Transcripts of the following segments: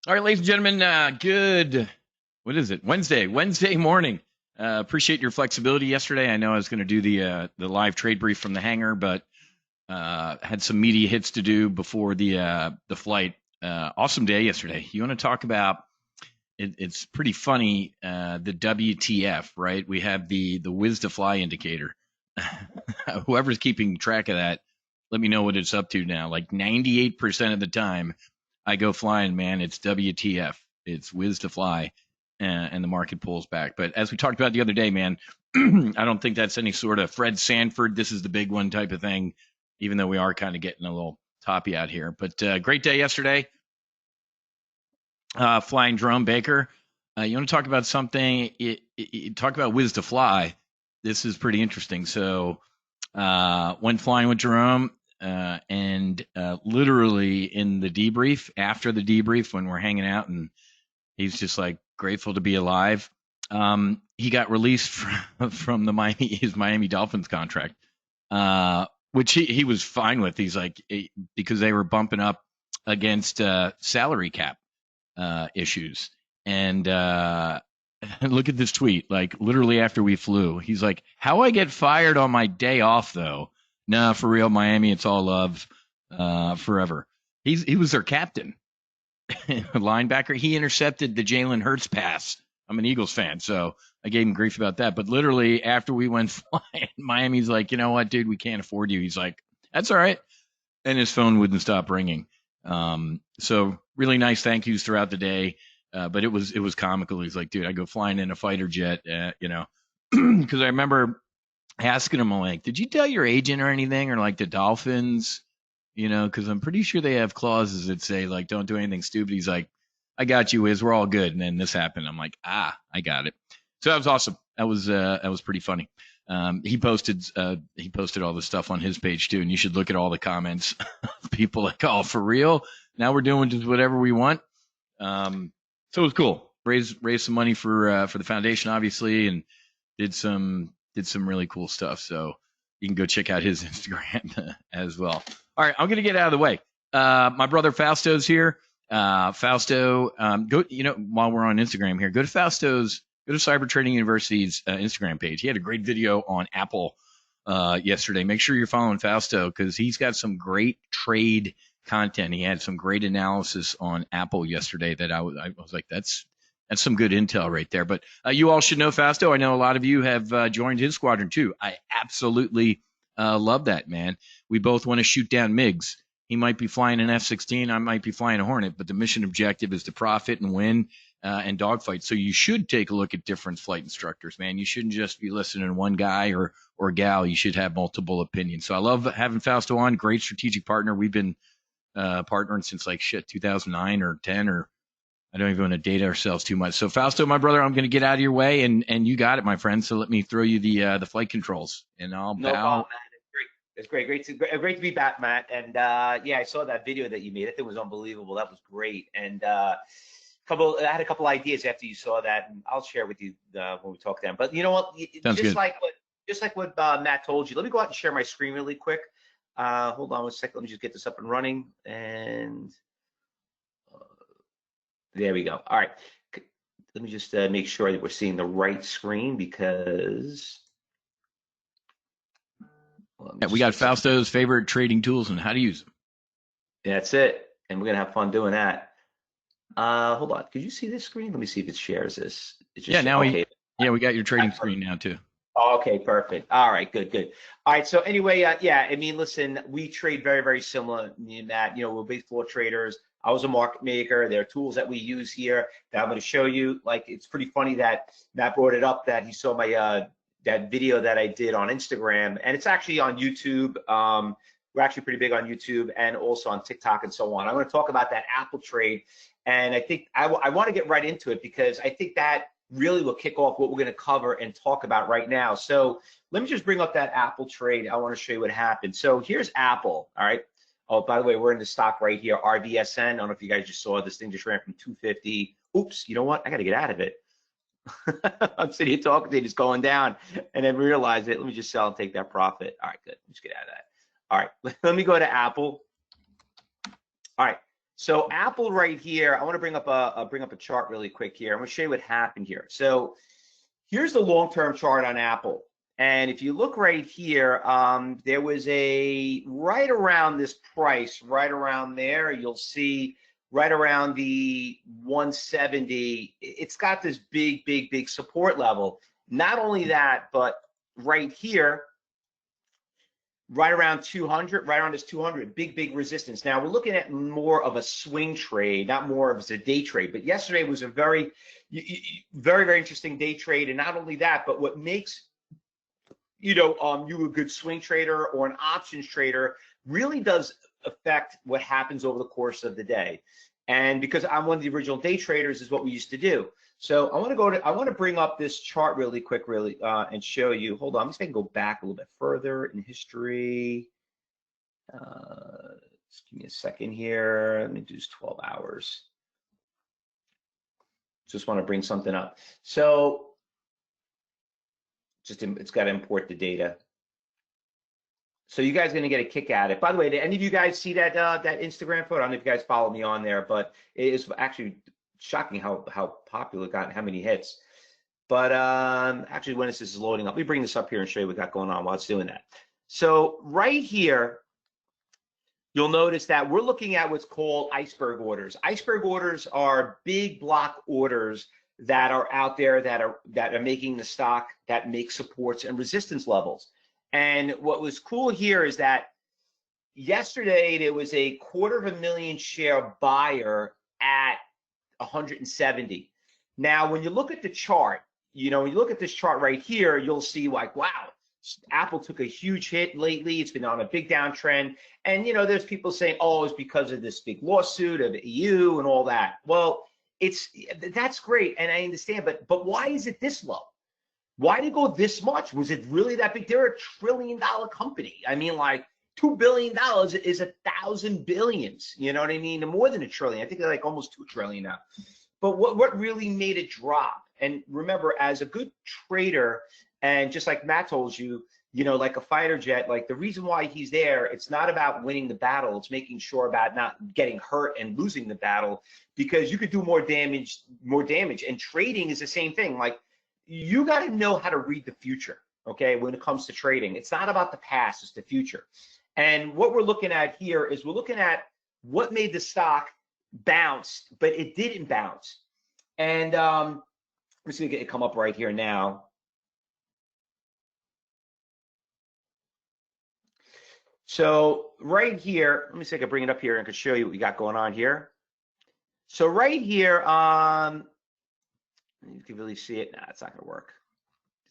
All right, ladies and gentlemen, good. What is it? Wednesday morning. Appreciate your flexibility yesterday. I know I was going to do the live trade brief from the hangar, but had some media hits to do before the flight. Awesome day yesterday. You want to talk about? It's pretty funny. The WTF, right? We have the whiz to fly indicator. Whoever's keeping track of that, let me know what it's up to now. Like 98% of the time, I go flying, man. It's WTF. It's whiz to fly, and the market pulls back. But as we talked about the other day, man, I don't think that's any sort of Fred Sanford. This is the big one type of thing, even though we are kind of getting a little toppy out here. But great day yesterday. Flying drone Baker. You want to talk about something? Talk about whiz to fly. This is pretty interesting. So went flying with Jerome, and literally in the debrief, after the debrief, when we're hanging out, and he's just like grateful to be alive. He got released from his Miami Dolphins contract, which he was fine with. He's like, because they were bumping up against salary cap issues. And look at this tweet, like literally after we flew, he's like, how I get fired on my day off though? Nah, for real, Miami, it's all love forever. He was their captain, linebacker. He intercepted the Jalen Hurts pass. I'm an Eagles fan, so I gave him grief about that. But literally after we went flying, Miami's like, you know what, dude, we can't afford you. He's like, that's all right. And his phone wouldn't stop ringing. So really nice thank yous throughout the day. But it was comical. He's like, dude, I go flying in a fighter jet, because I remember asking him, like, did you tell your agent or anything, or like the Dolphins, because I'm pretty sure they have clauses that say like, don't do anything stupid. He's like, I got you, Wiz, we're all good. And then this happened. I'm like, I got it. So that was awesome. That was pretty funny. He posted all the stuff on his page too, and you should look at all the comments. People like, oh, for real? Now we're doing just whatever we want. So it was cool. Raised some money for the foundation, obviously, and did some really cool stuff. So you can go check out his Instagram as well. All right, I'm gonna get out of the way. My brother Fausto's here. Fausto, go. While we're on Instagram here, go to Cyber Trading University's Instagram page. He had a great video on Apple yesterday. Make sure you're following Fausto because he's got some great trade content. He had some great analysis on Apple yesterday that I was like, that's some good intel right there. But you all should know Fausto. I know a lot of you have joined his squadron too. I absolutely love that, man. We both want to shoot down MiGs. He might be flying an F-16. I might be flying a Hornet, but the mission objective is to profit and win and dogfight. So you should take a look at different flight instructors, man. You shouldn't just be listening to one guy or gal. You should have multiple opinions. So I love having Fausto on. Great strategic partner. We've been partnering since 2009 or 10, or I don't even want to date ourselves too much. So Fausto, my brother, I'm going to get out of your way, and you got it, my friend. So let me throw you the flight controls, and I'll No bow. problem, man. It's great. Great to be back, Matt. And yeah, I saw that video that you made. I think it was unbelievable. That was great. And I had a couple ideas after you saw that, and I'll share with you when we talk then. But you know what? Sounds good. Just like what Matt told you. Let me go out and share my screen really quick. Hold on one second. Let me just get this up and running. And there we go. All right. Let me just make sure that we're seeing the right screen because. Yeah, we got Fausto's favorite trading tools and how to use them. That's it. And we're going to have fun doing that. Hold on. Could you see this screen? Let me see if it shares this. We got your trading screen now too. Okay, perfect. All right, good. All right, so anyway, yeah, I mean, listen, we trade very, very similar in that, we're big floor traders. I was a market maker. There are tools that we use here that I'm going to show you. Like, it's pretty funny that Matt brought it up that he saw my that video that I did on Instagram, and it's actually on YouTube. We're actually pretty big on YouTube and also on TikTok and so on. I'm going to talk about that Apple trade, and I think I want to get right into it because I think that really will kick off what we're going to cover and talk about right now. So let me just bring up that Apple trade. I want to show you what happened. So here's Apple. All right. Oh, by the way, we're in the stock right here, RVSN. I don't know if you guys just saw this thing just ran from 250. Oops, you know what? I got to get out of it. I'm sitting here talking to you, just going down, and then realize it. Let me just sell and take that profit. All right, good. Let's get out of that. All right, let me go to Apple. All right, So Apple right here, I want to bring up a chart really quick here. I'm going to show you what happened here. So here's the long-term chart on Apple. And if you look right here, there was a right around this price, right around there, you'll see right around the 170. It's got this big support level. Not only that, but right here, right around 200, right around this 200, big resistance. Now we're looking at more of a swing trade, not more of a day trade. But yesterday was a very interesting day trade. And not only that, but what makes you a good swing trader or an options trader really does affect what happens over the course of the day. And because I'm one of the original day traders, is what we used to do. So I want to bring up this chart really quick, and show you. Hold on, I'm just going to go back a little bit further in history. Just give me a second here. Let me do 12 hours. Just want to bring something up. So it's got to import the data. So you guys are going to get a kick at it. By the way, did any of you guys see that that Instagram photo? I don't know if you guys follow me on there, but it is actually shocking how popular it got and how many hits. But actually, when this is loading up, let me bring this up here and show you what we got going on while it's doing that. So right here, you'll notice that we're looking at what's called iceberg orders. Iceberg orders are big block orders that are out there that are making the stock, that make supports and resistance levels. And what was cool here is that yesterday there was a 250,000 share buyer at 170. Now, when you look at the chart, when you look at this chart right here, you'll see like, wow, Apple took a huge hit lately. It's been on a big downtrend. And, there's people saying, oh, it's because of this big lawsuit of the EU and all that. Well, that's great. And I understand, but why is it this low? Why did it go this much? Was it really that big? They're $1 trillion company. I mean, like $2 billion is 1,000 billions. You know what I mean? More than $1 trillion. I think they're like almost $2 trillion now. But what really made it drop? And remember, as a good trader, and just like Matt told you, like a fighter jet, like the reason why he's there, it's not about winning the battle. It's making sure about not getting hurt and losing the battle, because you could do more damage. And trading is the same thing. Like, you got to know how to read the future, okay, when it comes to trading. It's not about the past, it's the future. And what we're looking at here is we're looking at what made the stock bounce, but it didn't bounce. And I'm just going to get it come up right here now. So right here, let me see if I can bring it up here and I can show you what we got going on here. So right here, you can really see it. Nah, it's not going to work.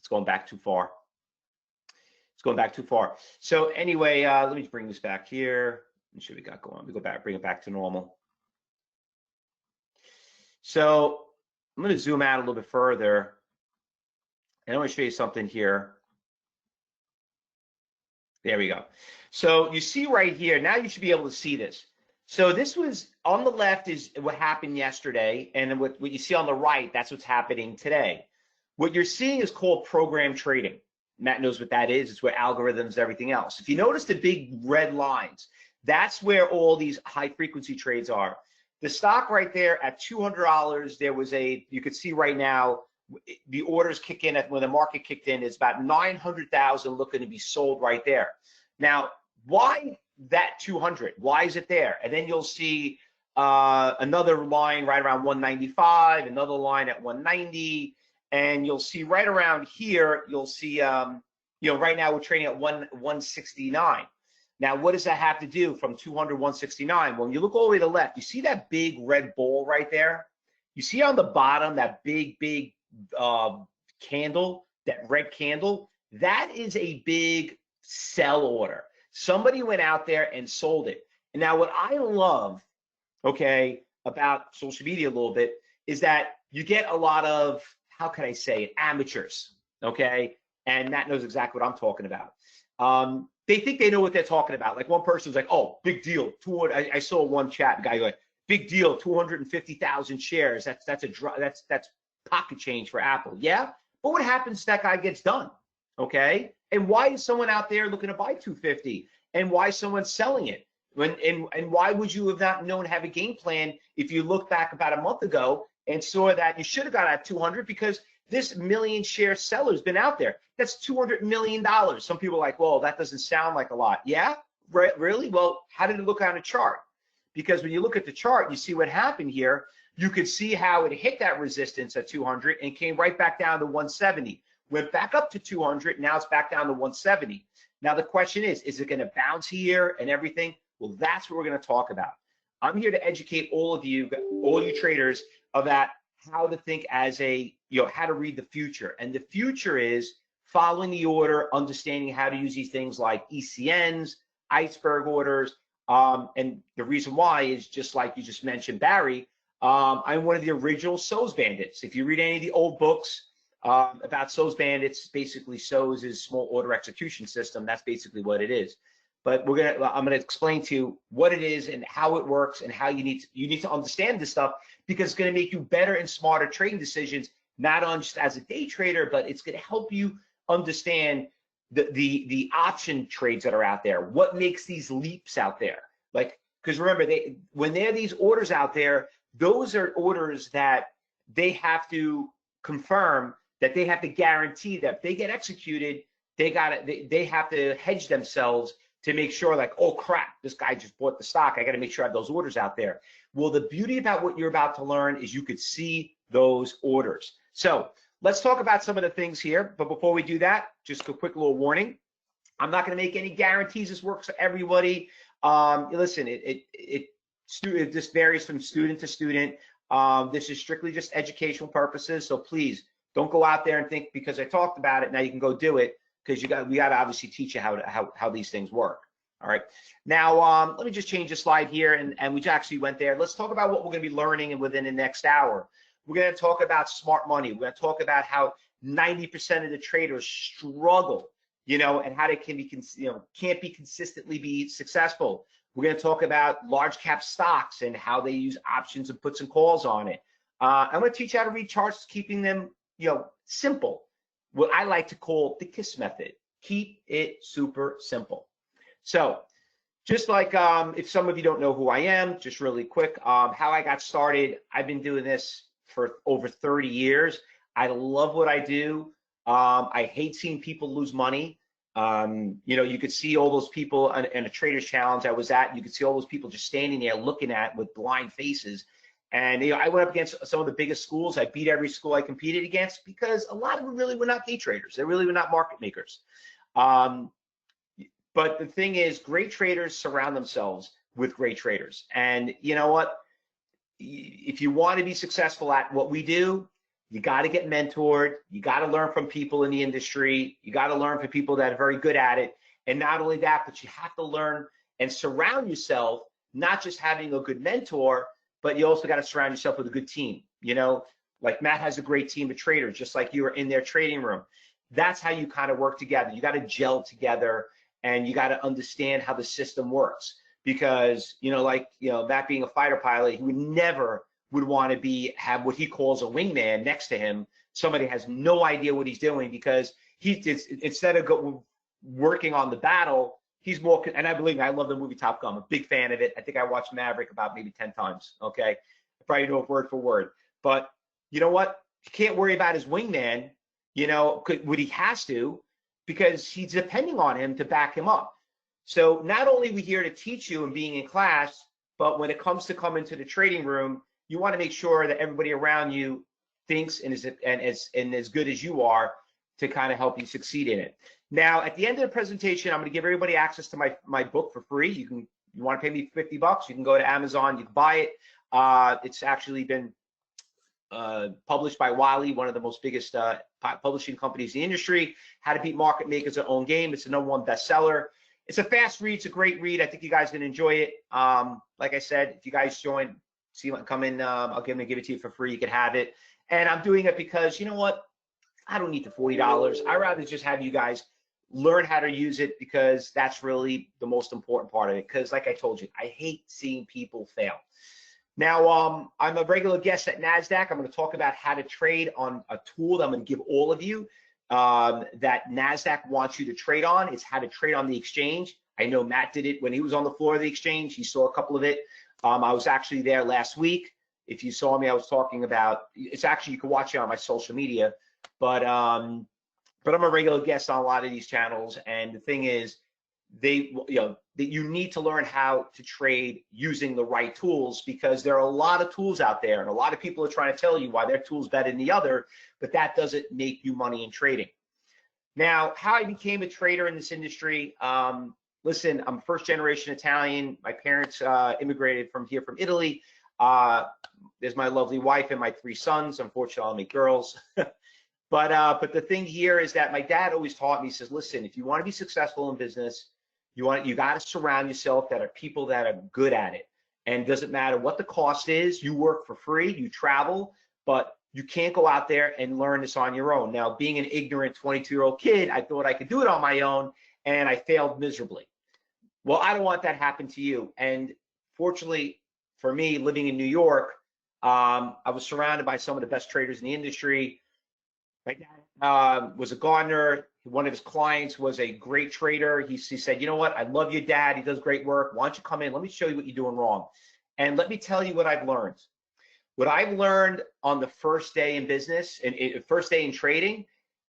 It's going back too far. It's going back too far. So anyway, let me bring this back here and show what we got going on. We go back, bring it back to normal. So I'm going to zoom out a little bit further, and I want to show you something here. There we go. So you see right here, now you should be able to see this. So this was on the left is what happened yesterday, and what you see on the right, that's what's happening today. What you're seeing is called program trading. Matt knows what that is. It's where algorithms, everything else. If you notice the big red lines, that's where all these high frequency trades are. The stock right there at $200, there was you could see right now, the orders kick in when the market kicked in, it's about 900,000 looking to be sold right there. Now, why that 200? Why is it there? And then you'll see another line right around 195, another line at 190, and you'll see right around here, you'll see, right now we're trading at 169. Now, what does that have to do from 200 169? Well, when you look all the way to the left, you see that big red ball right there? You see on the bottom that big candle, that red candle? That is a big sell order. Somebody went out there and sold it. And now what I love, okay, about social media a little bit is that you get a lot of, how can I say it, amateurs, okay? And Matt knows exactly what I'm talking about. They think they know what they're talking about. Like one person's like, oh, big deal. I saw one chat guy like, big deal, 250,000 shares. That's pocket change for Apple. Yeah, but what happens if that guy gets done? Okay, and why is someone out there looking to buy 250? And why is someone selling it? And why would you have not known to have a game plan if you look back about a month ago and saw that you should have got at 200 because this million share seller's been out there. That's $200 million. Some people are like, well, that doesn't sound like a lot. Yeah, really? Well, how did it look on a chart? Because when you look at the chart, you see what happened here. You could see how it hit that resistance at 200 and came right back down to 170. Went back up to 200. Now it's back down to 170. Now the question is it going to bounce here and everything? Well, that's what we're going to talk about. I'm here to educate all you traders about how to think as how to read the future. And the future is following the order, understanding how to use these things like ECNs, iceberg orders. And the reason why is just like you just mentioned, Barry, I'm one of the original SOS bandits. If you read any of the old books about SOS bandits, basically SOS is small order execution system. That's basically what it is. But I'm gonna explain to you what it is and how it works and how you need to understand this stuff, because it's gonna make you better and smarter trading decisions, not on just as a day trader, but it's gonna help you understand the option trades that are out there. What makes these leaps out there? Like, because remember, when there are these orders out there, those are orders that they have to confirm, that they have to guarantee that if they get executed, they have to hedge themselves to make sure, like, oh crap, this guy just bought the stock, I got to make sure I have those orders out there. Well, the beauty about what you're about to learn is you could see those orders. So let's talk about some of the things here. But before we do that, just a quick little warning. I'm not going to make any guarantees this works for everybody. Listen, it just varies from student to student. This is strictly just educational purposes. So please don't go out there and think because I talked about it, now you can go do it, because we got to obviously teach you how these things work. All right. Now, let me just change the slide here, and we actually went there. Let's talk about what we're going to be learning within the next hour. We're going to talk about smart money. We're going to talk about how 90% of the traders struggle, and how they can't be consistently be successful. We're going to talk about large cap stocks and how they use options and puts and calls on it. I'm going to teach you how to read charts, keeping them, simple. What I like to call the KISS method. Keep it super simple. So just like if some of you don't know who I am, just really quick, how I got started, I've been doing this for over 30 years. I love what I do. I hate seeing people lose money. You could see all those people in a Trader's Challenge I was at. You could see all those people just standing there looking at with blind faces. And I went up against some of the biggest schools. I beat every school I competed against because a lot of them really were not day traders. They really were not market makers. But the thing is, great traders surround themselves with great traders. And you know what? If you want to be successful at what we do, you got to get mentored. You got to learn from people in the industry. You got to learn from people that are very good at it. And not only that, but you have to learn and surround yourself, not just having a good mentor, but you also got to surround yourself with a good team. Like Matt has a great team of traders, just like you are in their trading room. That's how you kind of work together. You got to gel together, and you got to understand how the system works. Because, Matt being a fighter pilot, he would never want to have what he calls a wingman next to him. Somebody has no idea what he's doing, because instead of working on the battle, he's more, and I believe me, I love the movie Top Gun. I'm a big fan of it. I think I watched Maverick about maybe 10 times, okay? I probably know it word for word. But you know what? You can't worry about his wingman, what he has to, because he's depending on him to back him up. So not only are we here to teach you and being in class, but when it comes to coming to the trading room, you want to make sure that everybody around you thinks and is as good as you are to kind of help you succeed in it. Now, at the end of the presentation, I'm going to give everybody access to my book for free. You want to pay me $50, you can go to Amazon, you can buy it. It's actually been published by Wiley, one of the most biggest publishing companies in the industry. How to Beat Market Makers Their Own Game. It's the #1 bestseller. It's a fast read. It's a great read. I think you guys are going to enjoy it. Like I said, if you guys come in, I'll give it to you for free. You can have it. And I'm doing it because, you know what? I don't need the $40. I'd rather just have you guys learn how to use it, because that's really the most important part of it. Because like I told you, I hate seeing people fail. Now, I'm a regular guest at NASDAQ. I'm going to talk about how to trade on a tool that I'm going to give all of you that NASDAQ wants you to trade on. It's how to trade on the exchange. I know Matt did it when he was on the floor of the exchange. He saw a couple of it. I was actually there last week. If you saw me, I was talking about, it's actually, you can watch it on my social media, but I'm a regular guest on a lot of these channels. And the thing is, you need to learn how to trade using the right tools, because there are a lot of tools out there and a lot of people are trying to tell you why their tool's better than the other, but that doesn't make you money in trading. Now, how I became a trader in this industry, listen, I'm first generation Italian. My parents immigrated from Italy. There's my lovely wife and my 3 sons. Unfortunately, I'll make girls. But the thing here is that my dad always taught me, he says, listen, if you want to be successful in business, you got to surround yourself that are people that are good at it. And it doesn't matter what the cost is, you work for free, you travel, but you can't go out there and learn this on your own. Now, being an ignorant 22-year-old kid, I thought I could do it on my own, and I failed miserably. Well, I don't want that to happen to you. And fortunately for me, living in New York, I was surrounded by some of the best traders in the industry. My dad was a gardener. One of his clients was a great trader. He said, you know what? I love your dad. He does great work. Why don't you come in? Let me show you what you're doing wrong. And let me tell you what I've learned. What I've learned on the first day in business and first day in trading,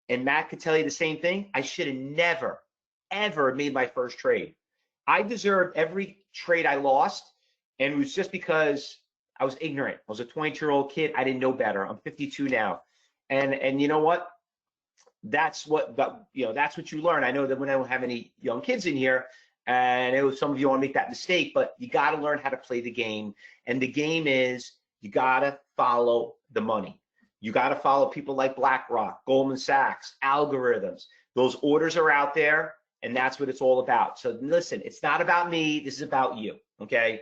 and Matt could tell you the same thing, I should have never, ever made my first trade. I deserved every trade I lost, and it was just because I was ignorant. I was a 22-year-old kid. I didn't know better. I'm 52 now. And you know what? That's what you learn. I know that when I don't have any young kids in here, and I know some of you want to make that mistake, but you got to learn how to play the game. And the game is you got to follow the money. You got to follow people like BlackRock, Goldman Sachs, algorithms. Those orders are out there, and that's what it's all about. So listen, it's not about me. This is about you, okay?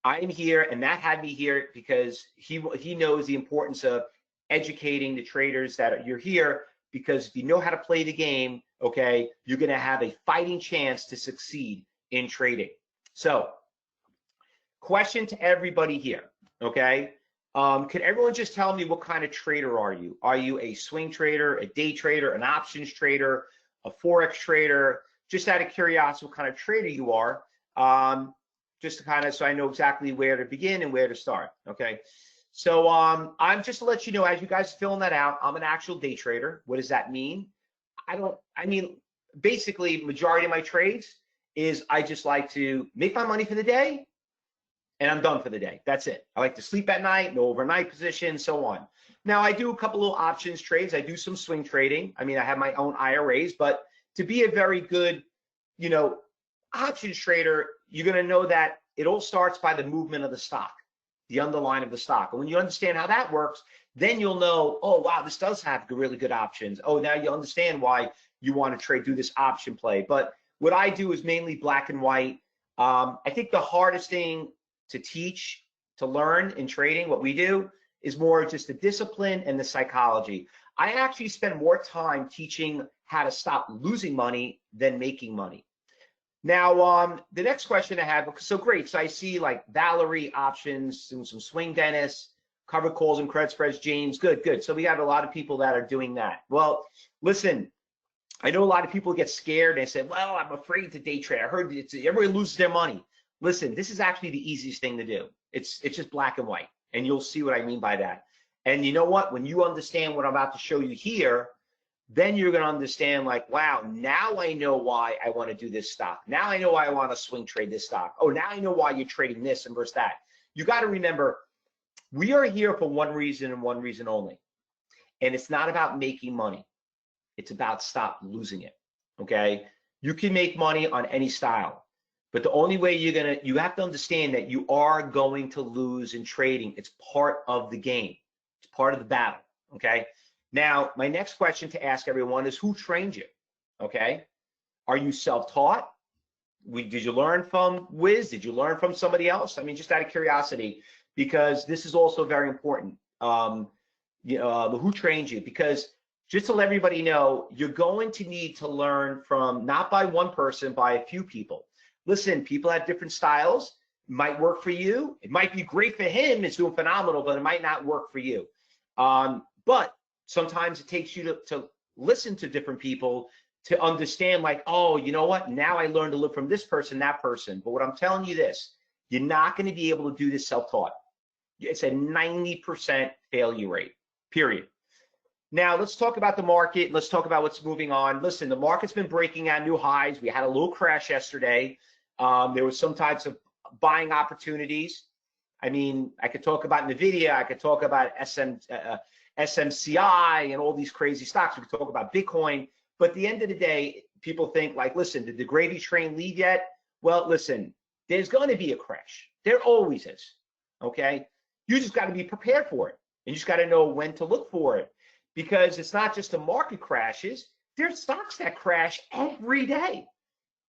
I am here, and Matt had me here because he knows the importance of educating the traders that you're here, because if you know how to play the game, okay, you're going to have a fighting chance to succeed in trading. So, question to everybody here, okay? Can everyone just tell me what kind of trader are you? Are you a swing trader, a day trader, an options trader, a forex trader? Just out of curiosity, what kind of trader you are, just to kind of, so I know exactly where to begin and where to start, okay? So I'm just to let you know, as you guys filling that out, I'm an actual day trader. What does that mean? I mean, basically, majority of my trades is I just like to make my money for the day, and I'm done for the day. That's it. I like to sleep at night, no overnight positions, so on. Now, I do a couple little options trades. I do some swing trading. I mean, I have my own IRAs, but to be a very good, options trader, you're going to know that it all starts by the movement of the stock, the underlying of the stock. And when you understand how that works, then you'll know, oh, wow, this does have really good options. Oh, now you understand why you want to do this option play. But what I do is mainly black and white. I think the hardest thing to teach, to learn in trading, what we do, is more just the discipline and the psychology. I actually spend more time teaching how to stop losing money than making money. Now, the next question I have, so great. So I see like Valerie options and some swing Dennis, covered calls and credit spreads, James. Good. So we have a lot of people that are doing that. Well, listen, I know a lot of people get scared and say, well, I'm afraid to day trade. I heard everybody loses their money. Listen, this is actually the easiest thing to do. It's just black and white, and you'll see what I mean by that. And you know what? When you understand what I'm about to show you here, then you're going to understand, like, wow, now I know why I want to do this stock. Now I know why I want to swing trade this stock. Oh, now I know why you're trading this and versus that. You got to remember, we are here for one reason and one reason only. And it's not about making money. It's about stop losing it, okay? You can make money on any style, but the only way you have to understand that you are going to lose in trading. It's part of the game. It's part of the battle, okay? Now, my next question to ask everyone is, who trained you, okay? Are you self-taught? Did you learn from Wiz? Did you learn from somebody else? I mean, just out of curiosity, because this is also very important. Who trained you? Because just to let everybody know, you're going to need to learn from, not by one person, by a few people. Listen, people have different styles. It might work for you. It might be great for him. It's doing phenomenal, but it might not work for you. But sometimes it takes you to listen to different people to understand like, oh, you know what? Now I learned to live from this person, that person. But what I'm telling you this, you're not going to be able to do this self-taught. It's a 90% failure rate, period. Now, let's talk about the market. Let's talk about what's moving on. Listen, the market's been breaking out new highs. We had a little crash yesterday. There was some types of buying opportunities. I mean, I could talk about NVIDIA. I could talk about SMCI and all these crazy stocks. We could talk about Bitcoin. But at the end of the day, people think like, listen, did the gravy train leave yet? Well, listen, there's going to be a crash. There always is, okay? You just got to be prepared for it. And you just got to know when to look for it. Because it's not just the market crashes, there's stocks that crash every day,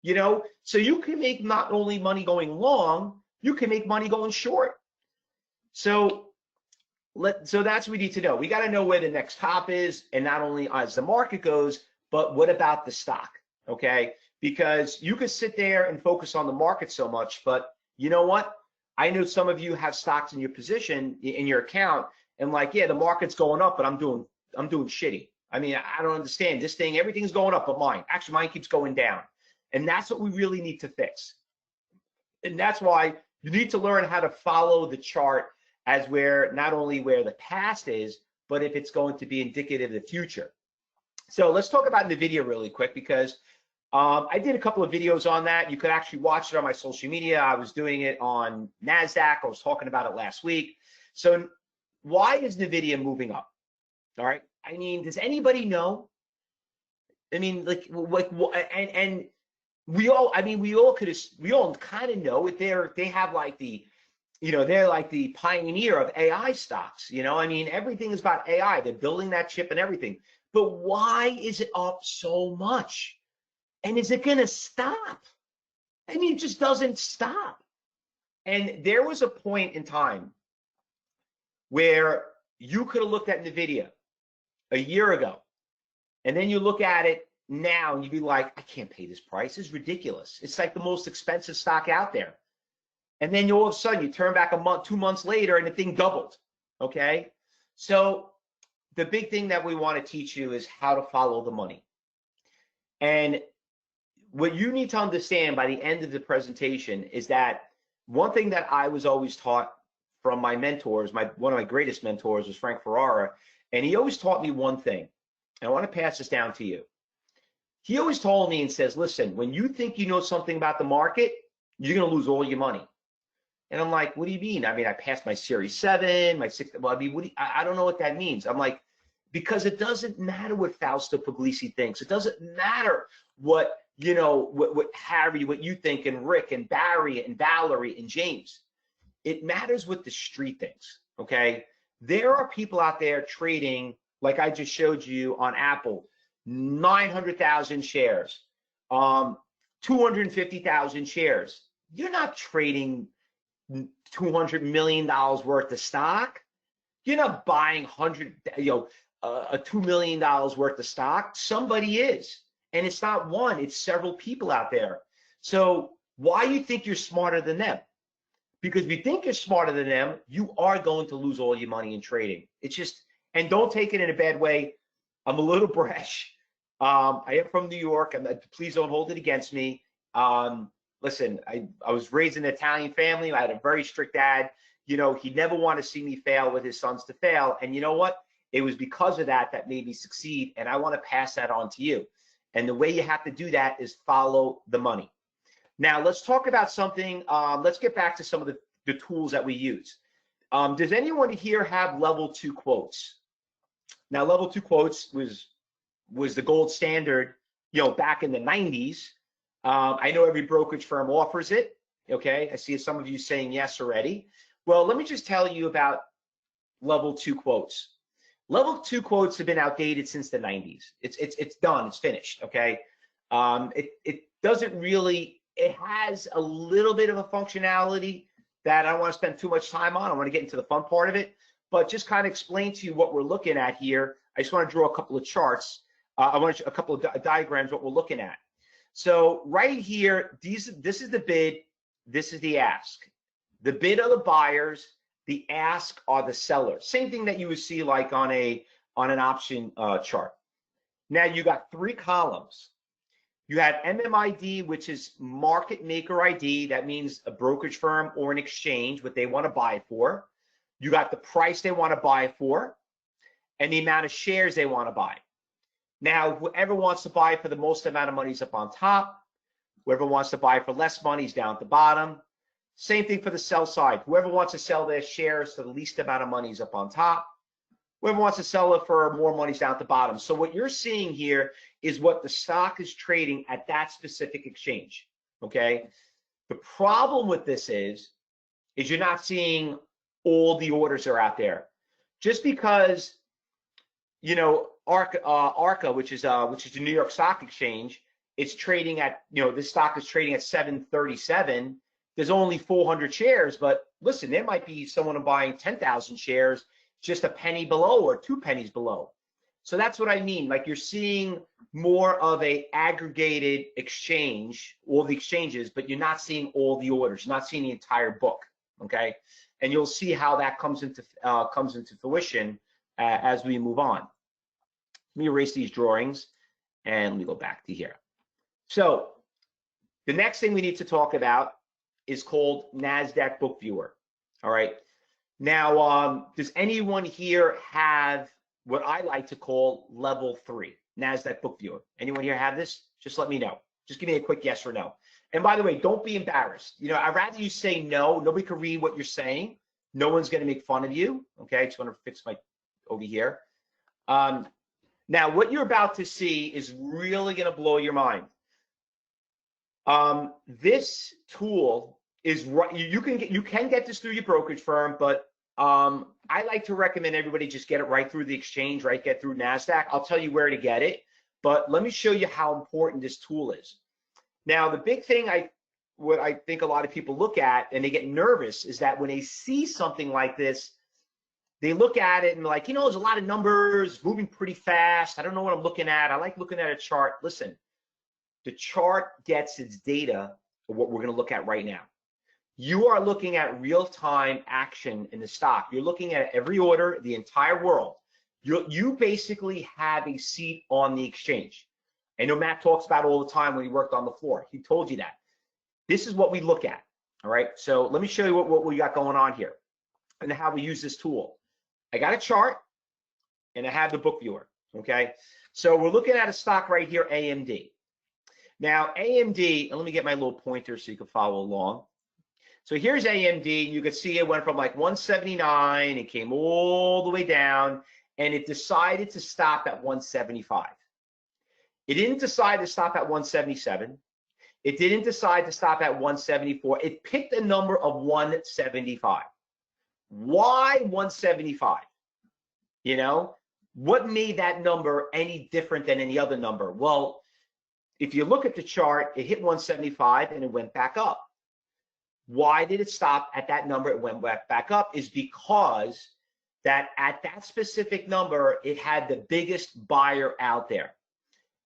you know? So you can make not only money going long, you can make money going short. So that's what we need to know. We got to know where the next top is, and not only as the market goes, but what about the stock, okay? Because you could sit there and focus on the market so much, but you know what? I know some of you have stocks in your position, in your account, and like, yeah, the market's going up, but I'm doing shitty. I mean, I don't understand this thing. Everything's going up, but mine. Actually, mine keeps going down. And that's what we really need to fix. And that's why you need to learn how to follow the chart as where not only where the past is, but if it's going to be indicative of the future. So let's talk about NVIDIA really quick, because I did a couple of videos on that. You could actually watch it on my social media. I was doing it on NASDAQ. I was talking about it last week. So why is NVIDIA moving up? All right. I mean, does anybody know? I mean, and we all kind of know it. They have like the, you know, they're like the pioneer of AI stocks. You know, I mean, everything is about AI. They're building that chip and everything. But why is it up so much? And is it going to stop? I mean, it just doesn't stop. And there was a point in time where you could have looked at NVIDIA a year ago, and then you look at it now and you'd be like, I can't pay this price. It's ridiculous. It's like the most expensive stock out there. And then all of a sudden you turn back a month, 2 months later, and the thing doubled. Okay. So the big thing that we want to teach you is how to follow the money. And what you need to understand by the end of the presentation is that one thing that I was always taught from my mentors, one of my greatest mentors was Frank Ferrara, and he always taught me one thing, and I want to pass this down to you. He always told me and says, listen, when you think you know something about the market, you're going to lose all your money. And I'm like, what do you mean? I mean, I passed my Series 7, my 6, well, I mean, I don't know what that means. I'm like, because it doesn't matter what Fausto Puglisi thinks. It doesn't matter what, you know, what Harry, what you think, and Rick, and Barry, and Valerie, and James. It matters what the street thinks, okay? There are people out there trading, like I just showed you on Apple, 900,000 shares, 250,000 shares. You're not trading $200 million worth of stock. You're not buying $2 million worth of stock. Somebody is, and it's not one, it's several people out there. So why you think you're smarter than them? Because if you think you're smarter than them, you are going to lose all your money in trading. It's just, and don't take it in a bad way. I'm a little brash. I am from New York, and please don't hold it against me. Listen, I was raised in an Italian family. I had a very strict dad. You know, he never wanted to see me fail with his sons to fail. And you know what? It was because of that that made me succeed. And I want to pass that on to you. And the way you have to do that is follow the money. Now, let's talk about something. Let's get back to some of the tools that we use. Does anyone here have level 2 quotes? Now, level 2 quotes was the gold standard, you know, back in the 90s. I know every brokerage firm offers it. Okay, I see some of you saying yes already. Well, let me just tell you about level 2 quotes. Level 2 quotes have been outdated since the 90s. It's done. It's finished. Okay, it doesn't really. It has a little bit of a functionality that I don't want to spend too much time on. I want to get into the fun part of it, but just kind of explain to you what we're looking at here. I just want to draw a couple of charts. I want a couple of diagrams, what we're looking at. So right here, this is the bid, this is the ask. The bid are the buyers, the ask are the sellers. Same thing that you would see like on an option chart. Now you got 3 columns. You have MMID, which is market maker ID. That means a brokerage firm or an exchange, what they want to buy for. You got the price they want to buy for and the amount of shares they want to buy. Now, whoever wants to buy for the most amount of money is up on top. Whoever wants to buy for less money is down at the bottom. Same thing for the sell side. Whoever wants to sell their shares for the least amount of money is up on top. Whoever wants to sell it for more money is down at the bottom. So what you're seeing here is what the stock is trading at that specific exchange, okay? The problem with this is you're not seeing all the orders are out there. Just because, you know, ARCA, which is the New York Stock Exchange, it's trading at, you know, this stock is trading at 737. There's only 400 shares, but listen, there might be someone buying 10,000 shares just a penny below or 2 pennies below. So that's what I mean. Like, you're seeing more of a aggregated exchange, all the exchanges, but you're not seeing all the orders. You're not seeing the entire book, okay? And you'll see how that comes into fruition as we move on. Let me erase these drawings and let me go back to here. So the next thing we need to talk about is called NASDAQ Book Viewer. All right. Now, does anyone here have what I like to call level 3, NASDAQ Book Viewer? Anyone here have this? Just let me know. Just give me a quick yes or no. And by the way, don't be embarrassed. You know, I'd rather you say no. Nobody can read what you're saying. No one's going to make fun of you. Okay, I just want to fix my over here. Now, what you're about to see is really going to blow your mind. This tool is right. You can get this through your brokerage firm, but I like to recommend everybody just get it right through the exchange, right? Get through NASDAQ. I'll tell you where to get it, but let me show you how important this tool is. Now, the big thing what I think a lot of people look at and they get nervous is that when they see something like this, they look at it and like, you know, there's a lot of numbers moving pretty fast. I don't know what I'm looking at. I like looking at a chart. Listen, the chart gets its data of what we're going to look at right now. You are looking at real-time action in the stock. You're looking at every order, the entire world. You basically have a seat on the exchange. I know Matt talks about it all the time when he worked on the floor. He told you that. This is what we look at, all right? So let me show you what we got going on here and how we use this tool. I got a chart and I have the book viewer, okay? So we're looking at a stock right here, AMD. Now, AMD, and let me get my little pointer so you can follow along. So here's AMD. You can see it went from like 179, it came all the way down, and it decided to stop at 175. It didn't decide to stop at 177. It didn't decide to stop at 174. It picked a number of 175. Why 175? You know, what made that number any different than any other number? Well, if you look at the chart, it hit 175 and it went back up. Why did it stop at that number? It went back up is because that at that specific number, it had the biggest buyer out there.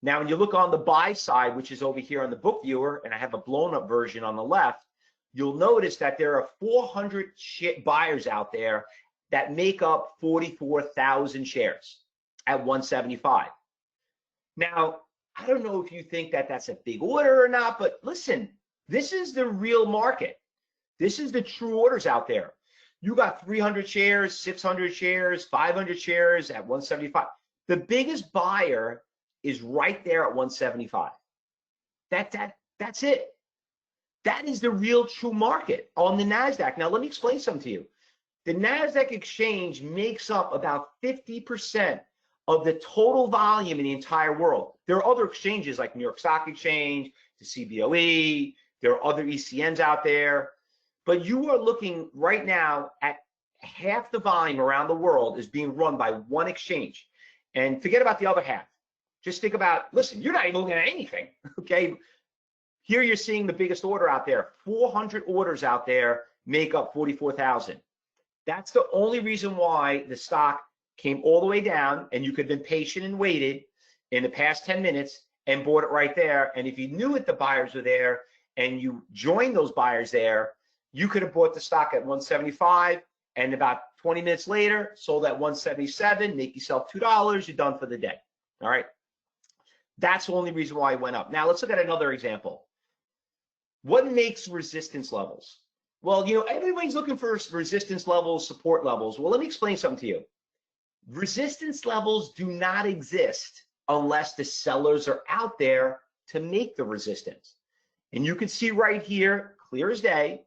Now, when you look on the buy side, which is over here on the book viewer, and I have a blown up version on the left, you'll notice that there are 400 buyers out there that make up 44,000 shares at 175. Now, I don't know if you think that that's a big order or not, but listen, this is the real market. This is the true orders out there. You got 300 shares, 600 shares, 500 shares at 175. The biggest buyer is right there at 175. That's it. That is the real true market on the NASDAQ. Now, let me explain something to you. The NASDAQ exchange makes up about 50% of the total volume in the entire world. There are other exchanges like New York Stock Exchange, the CBOE, there are other ECNs out there, but you are looking right now at half the volume around the world is being run by one exchange. And forget about the other half. Just think about, listen, you're not even looking at anything, okay? Here you're seeing the biggest order out there. 400 orders out there make up 44,000. That's the only reason why the stock came all the way down, and you could have been patient and waited in the past 10 minutes and bought it right there. And if you knew that the buyers were there and you joined those buyers there, you could have bought the stock at 175 and about 20 minutes later sold at 177, make yourself $2, you're done for the day. All right. That's the only reason why it went up. Now let's look at another example. What makes resistance levels? Well, everybody's looking for resistance levels, support levels. Well, let me explain something to you. Resistance levels do not exist unless the sellers are out there to make the resistance. And you can see right here, clear as day,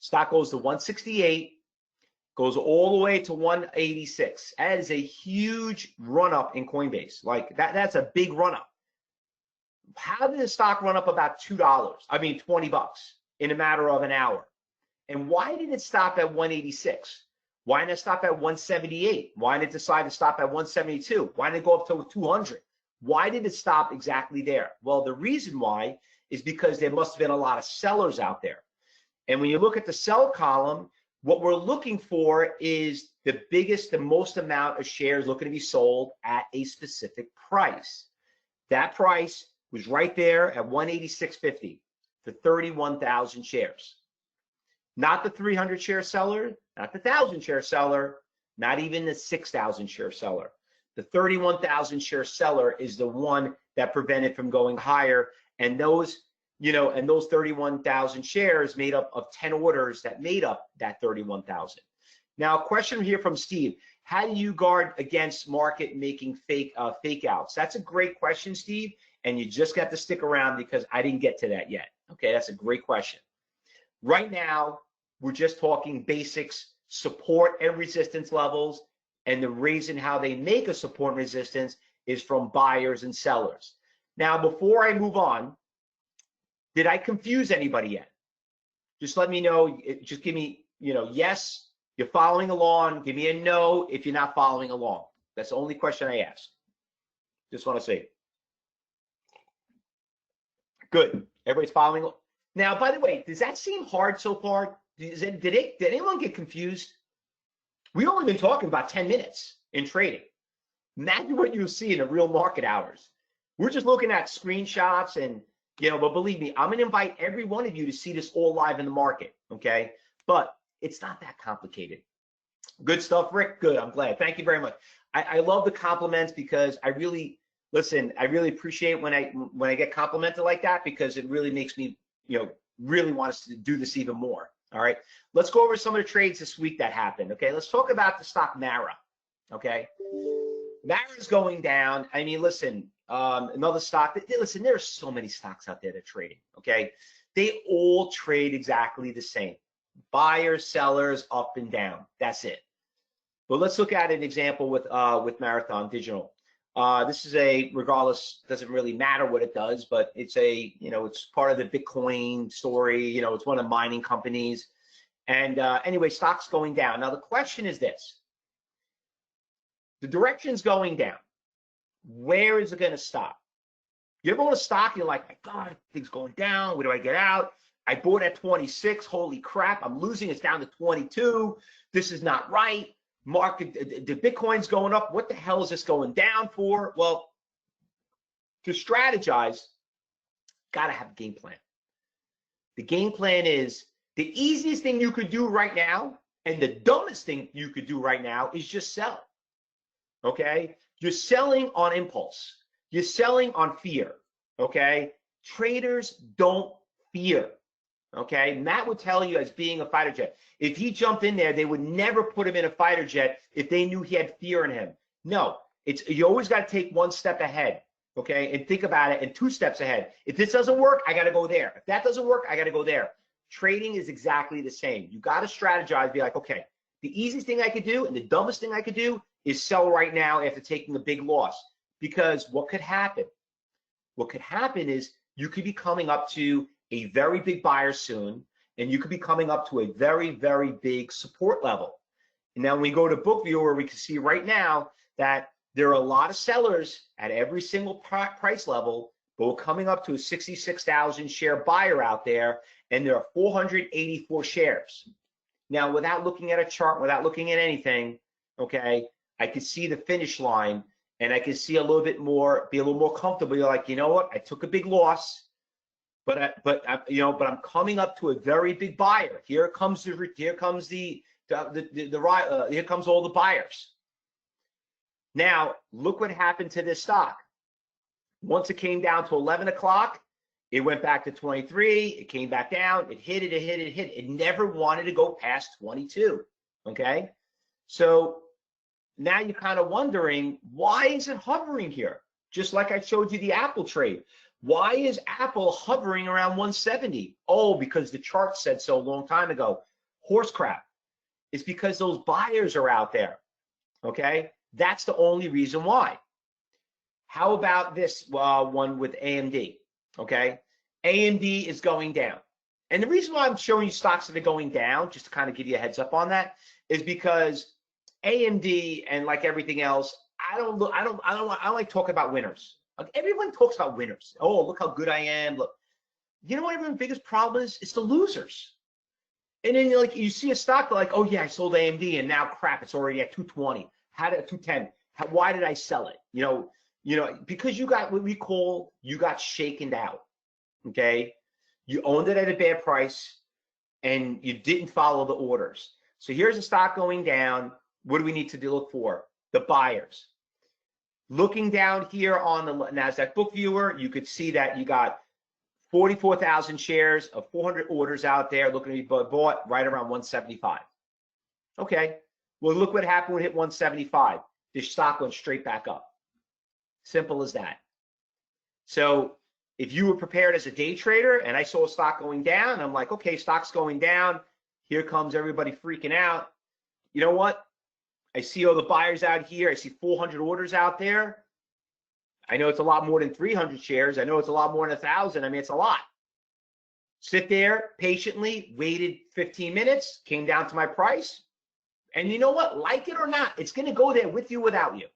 stock goes to 168, goes all the way to 186. That is a huge run up in Coinbase. Like that's a big run up. How did the stock run up about $2? I mean, 20 bucks in a matter of an hour. And why did it stop at 186? Why didn't it stop at 178? Why didn't it decide to stop at 172? Why didn't it go up to 200? Why did it stop exactly there? Well, the reason why is because there must have been a lot of sellers out there. And when you look at the sell column, what we're looking for is the most amount of shares looking to be sold at a specific price. That price was right there at 186.50 for 31,000 shares. Not the 300 share seller, not the 1,000 share seller, not even the 6,000 share seller. The 31,000 share seller is the one that prevented from going higher. And those 31,000 shares made up of 10 orders that made up that 31,000. Now, a question here from Steve. How do you guard against market making fake outs? That's a great question, Steve. And you just got to stick around because I didn't get to that yet. Okay, that's a great question. Right now, we're just talking basics, support and resistance levels. And the reason how they make a support and resistance is from buyers and sellers. Now, before I move on, did I confuse anybody yet? Just let me know. Just give me, yes, you're following along. Give me a no if you're not following along. That's the only question I ask. Just want to say. Good. Everybody's following. Now, by the way, does that seem hard so far? Did anyone get confused? We've only been talking about 10 minutes in trading. Imagine what you'll see in the real market hours. We're just looking at screenshots and, but believe me, I'm going to invite every one of you to see this all live in the market, okay? But it's not that complicated. Good stuff, Rick. Good. I'm glad. Thank you very much. I love the compliments because I really appreciate when I get complimented like that because it really makes me, really want us to do this even more. All right. Let's go over some of the trades this week that happened. Okay. Let's talk about the stock Mara. Okay. Mara is going down. I mean, listen, another stock. Listen, there are so many stocks out there that are trading. Okay. They all trade exactly the same. Buyers, sellers, up and down. That's it. But let's look at an example with Marathon Digital. This is regardless, doesn't really matter what it does, but it's it's part of the Bitcoin story. It's one of the mining companies. And anyway, stock's going down. Now, the question is this. The direction's going down. Where is it going to stop? You ever own a stock, you're like, my God, things going down. Where do I get out? I bought at 26. Holy crap, I'm losing. It's down to 22. This is not right. Market, the Bitcoin's going up. What the hell is this going down for? Well, to strategize, got to have a game plan. The game plan is the easiest thing you could do right now and the dumbest thing you could do right now is just sell. Okay? You're selling on impulse. You're selling on fear. Okay? Traders don't fear. Okay, Matt would tell you as being a fighter jet, if he jumped in there, they would never put him in a fighter jet if they knew he had fear in him. No, you always got to take one step ahead, okay, and think about it and 2 steps ahead. If this doesn't work, I got to go there. If that doesn't work, I got to go there. Trading is exactly the same. You got to strategize, be like, okay, the easiest thing I could do and the dumbest thing I could do is sell right now after taking a big loss. Because what could happen? What could happen is you could be coming up to a very big buyer soon, and you could be coming up to a very, very big support level. And now when we go to book viewer, we can see right now that there are a lot of sellers at every single price level, but we're coming up to a 66,000 share buyer out there, and there are 484 shares. Now, without looking at a chart, without looking at anything, okay, I can see the finish line, and I can see a little bit more, be a little more comfortable. You're like, you know what? I took a big loss. But I'm coming up to a very big buyer. Here comes all the buyers. Now look what happened to this stock. Once it came down to 11 o'clock, it went back to 23. It came back down. It hit it. It hit it. It hit it. It never wanted to go past 22. Okay. So now you're kind of wondering, why is it hovering here? Just like I showed you the Apple trade. Why is Apple hovering around 170? Oh, because the chart said so a long time ago. Horse crap. It's because those buyers are out there. Okay. That's the only reason why. How about this one with AMD? Okay. AMD is going down. And the reason why I'm showing you stocks that are going down, just to kind of give you a heads up on that, is because AMD and like everything else, I don't like talking about winners. Like everyone talks about winners. Oh, look how good I am. Look, you know what everyone's biggest problem is? It's the losers. And then like you see a stock like, oh yeah, I sold AMD and now crap, it's already at 220. How did 210? Why did I sell it? You know, because you got what we call, you got shakened out. Okay, you owned it at a bad price and you didn't follow the orders. So here's a stock going down. What do we need to look for? The buyers. Looking down here on the NASDAQ book viewer, you could see that you got 44,000 shares of 400 orders out there looking to be bought right around 175. Okay, well, look what happened when it hit 175. This stock went straight back up. Simple as that. So if you were prepared as a day trader and I saw a stock going down, I'm like, okay, stock's going down. Here comes everybody freaking out. You know what? I see all the buyers out here. I see 400 orders out there. I know it's a lot more than 300 shares. I know it's a lot more than 1,000. I mean, it's a lot. Sit there patiently, waited 15 minutes, came down to my price. And you know what? Like it or not, it's going to go there with you, without you.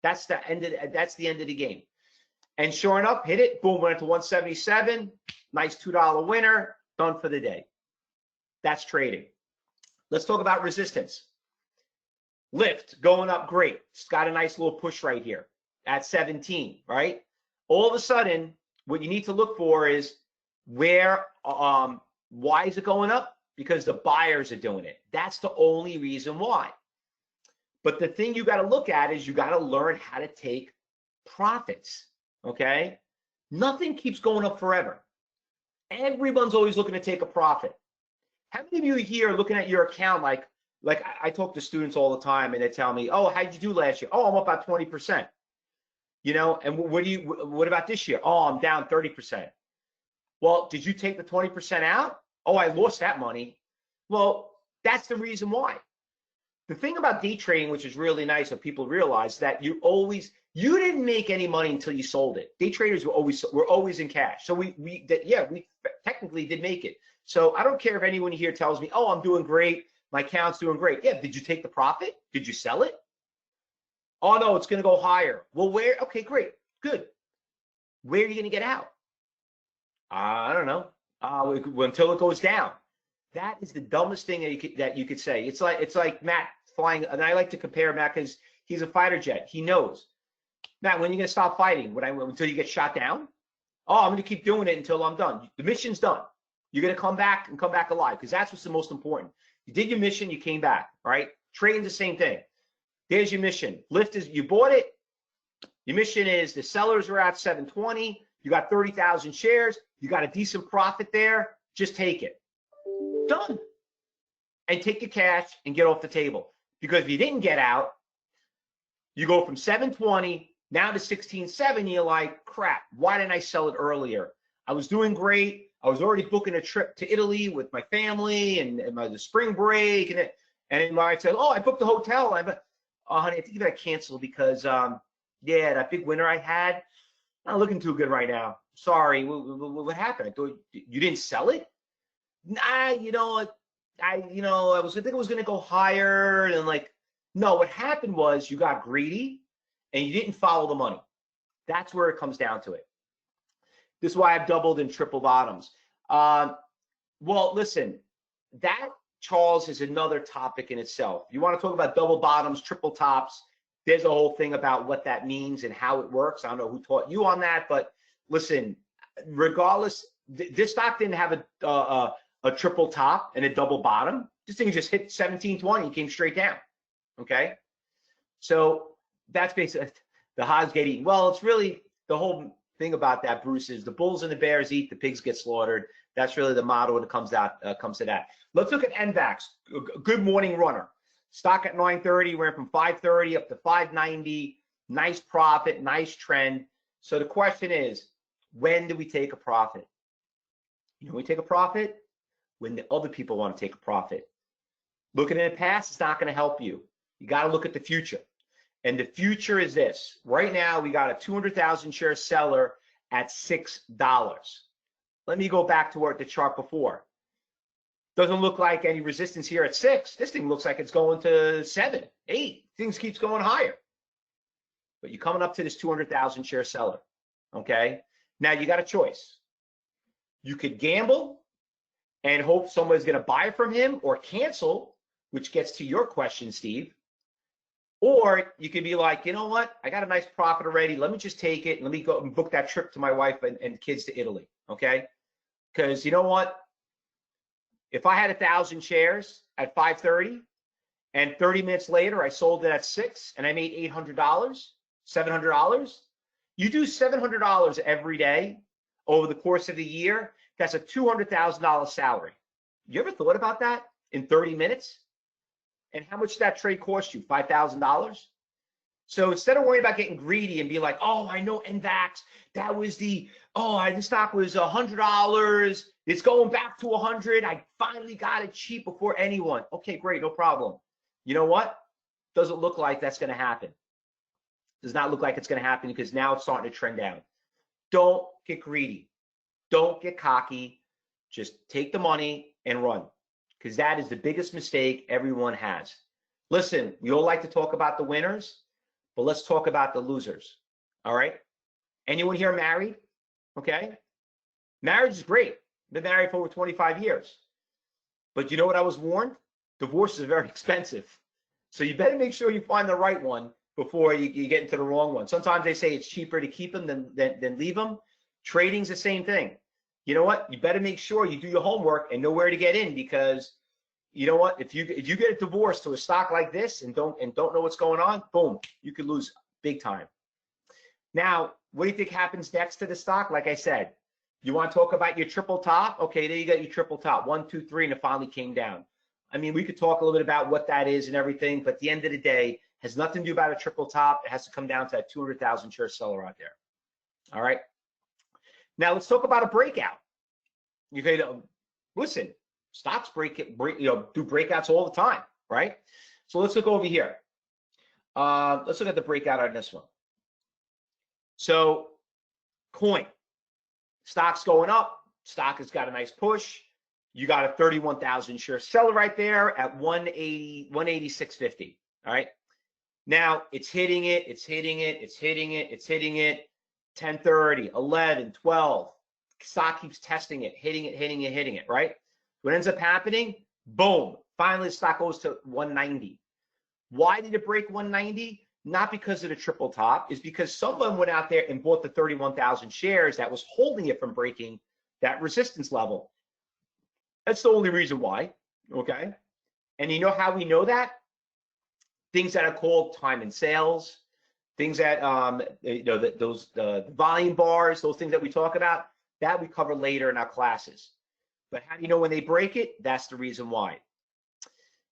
That's the end of the game. And sure enough, hit it. Boom, went to 177. Nice $2 winner. Done for the day. That's trading. Let's talk about resistance. Lift going up great. It's got a nice little push right here at 17, right? All of a sudden, what you need to look for is why is it going up? Because the buyers are doing it. That's the only reason why. But the thing you got to look at is you got to learn how to take profits, okay? Nothing keeps going up forever. Everyone's always looking to take a profit. How many of you here are looking at your account like I talk to students all the time and they tell me, oh, how'd you do last year? Oh, I'm up about 20%. You know, and what about this year? Oh, I'm down 30%. Well, did you take the 20% out? Oh, I lost that money. Well, that's the reason why. The thing about day trading, which is really nice, that people realize that you didn't make any money until you sold it. Day traders were always in cash. So we technically did make it. So I don't care if anyone here tells me, oh, I'm doing great. My account's doing great. Yeah, did you take the profit? Did you sell it? Oh, no, it's going to go higher. Well, where? Okay, great. Good. Where are you going to get out? I don't know. Until it goes down. That is the dumbest thing that you could say. It's like Matt flying, and I like to compare Matt because he's a fighter jet. He knows. Matt, when are you going to stop fighting? Until you get shot down? Oh, I'm going to keep doing it until I'm done. The mission's done. You're going to come back and come back alive, because that's what's the most important. You did your mission, you came back, right? Trading's the same thing. There's your mission. Lift is, you bought it. Your mission is the sellers are at 720. You got 30,000 shares. You got a decent profit there. Just take it. Done. And take your cash and get off the table. Because if you didn't get out, you go from 720 now to 1670. You're like, crap, why didn't I sell it earlier? I was doing great. I was already booking a trip to Italy with my family and the spring break. And then I said, oh, I booked the hotel. Oh, honey, I think you better cancel because, yeah, that big winner I had, not looking too good right now. Sorry, what happened? I thought you didn't sell it? Nah, I think it was gonna go higher, and like, no, what happened was you got greedy and you didn't follow the money. That's where it comes down to it. This is why I've doubled and triple bottoms. Well, listen, that, Charles, is another topic in itself. You want to talk about double bottoms, triple tops, there's a whole thing about what that means and how it works. I don't know who taught you on that, but listen, regardless, this stock didn't have a triple top and a double bottom. This thing just hit 1720 and came straight down. Okay, so that's basically the hogs get eaten. Well, it's really the whole thing about that, Bruce, is the bulls and the bears eat, the pigs get slaughtered. That's really the motto when it comes to that. Let's look at NVAX. Good morning runner. Stock at 930, went from 530 up to 590. Nice profit, nice trend. So the question is, when do we take a profit? You know, we take a profit when the other people want to take a profit. Looking in the past, it's not going to help you. You got to look at the future. And the future is this. Right now, we got a 200,000 share seller at $6. Let me go back to where the chart before. Doesn't look like any resistance here at 6. This thing looks like it's going to 7, 8. Things keeps going higher. But you're coming up to this 200,000 share seller, okay? Now you got a choice. You could gamble and hope somebody's going to buy from him or cancel, which gets to your question, Steve. Or you could be like, you know what? I got a nice profit already. Let me just take it. Let me go and book that trip to my wife and kids to Italy, okay? Because you know what? If I had 1,000 shares at 530 and 30 minutes later I sold it at 6 and I made $800, $700, you do $700 every day over the course of the year, that's a $200,000 salary. You ever thought about that in 30 minutes? And how much did that trade cost you? $5,000? So instead of worrying about getting greedy and be like, oh, I know NVAX, that was the stock was $100. It's going back to 100. I finally got it cheap before anyone. Okay, great, no problem. You know what? Doesn't look like that's going to happen. Does not look like it's going to happen because now it's starting to trend down. Don't get greedy. Don't get cocky. Just take the money and run, because that is the biggest mistake everyone has. Listen, we all like to talk about the winners, but let's talk about the losers. All right? Anyone here married? Okay? Marriage is great. Been married for over 25 years. But you know what I was warned? Divorce is very expensive. So you better make sure you find the right one before you get into the wrong one. Sometimes they say it's cheaper to keep them than leave them. Trading's the same thing. You know what? You better make sure you do your homework and know where to get in, because you know what? If you get a divorce to a stock like this and don't know what's going on, boom, you could lose big time. Now, what do you think happens next to the stock? Like I said, you want to talk about your triple top? Okay, there you got your triple top, 1, 2, 3, and it finally came down. I mean, we could talk a little bit about what that is and everything, but at the end of the day, has nothing to do about a triple top. It has to come down to that 200,000 share seller out there. All right. Now let's talk about a breakout. You can listen. Stocks do breakouts all the time, right? So let's look over here. Let's look at the breakout on this one. So, coin, stock's going up. Stock has got a nice push. You got a 31,000 share seller right there at 186.50. All right. Now it's hitting it. It's hitting it. It's hitting it. It's hitting it. 10:30, 11, 12. Stock keeps testing it, hitting it, hitting it, hitting it, right? What ends up happening? Boom. Finally, the stock goes to 190. Why did it break 190? Not because of the triple top. It's because someone went out there and bought the 31,000 shares that was holding it from breaking that resistance level. That's the only reason why, okay? And you know how we know that? Things that are called time and sales, things that, the volume bars, those things that we talk about, that we cover later in our classes. But how do you know when they break it? That's the reason why.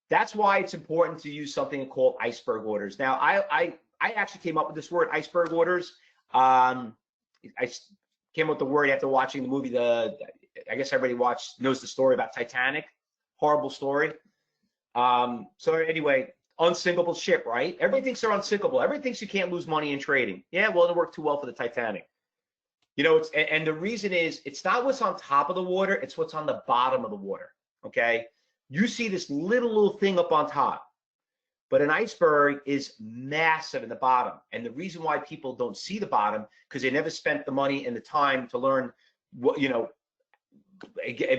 That's why it's important to use something called iceberg orders. Now, I actually came up with this word, iceberg orders. I came up with the word after watching the movie. I guess everybody knows the story about Titanic. Horrible story. So anyway, unsinkable ship, right? Everybody thinks they're unsinkable. Everybody thinks you can't lose money in trading. Yeah, well, it worked too well for the Titanic. You know, and the reason is it's not what's on top of the water, it's what's on the bottom of the water, okay? You see this little thing up on top, but an iceberg is massive in the bottom. And the reason why people don't see the bottom, because they never spent the money and the time to learn what,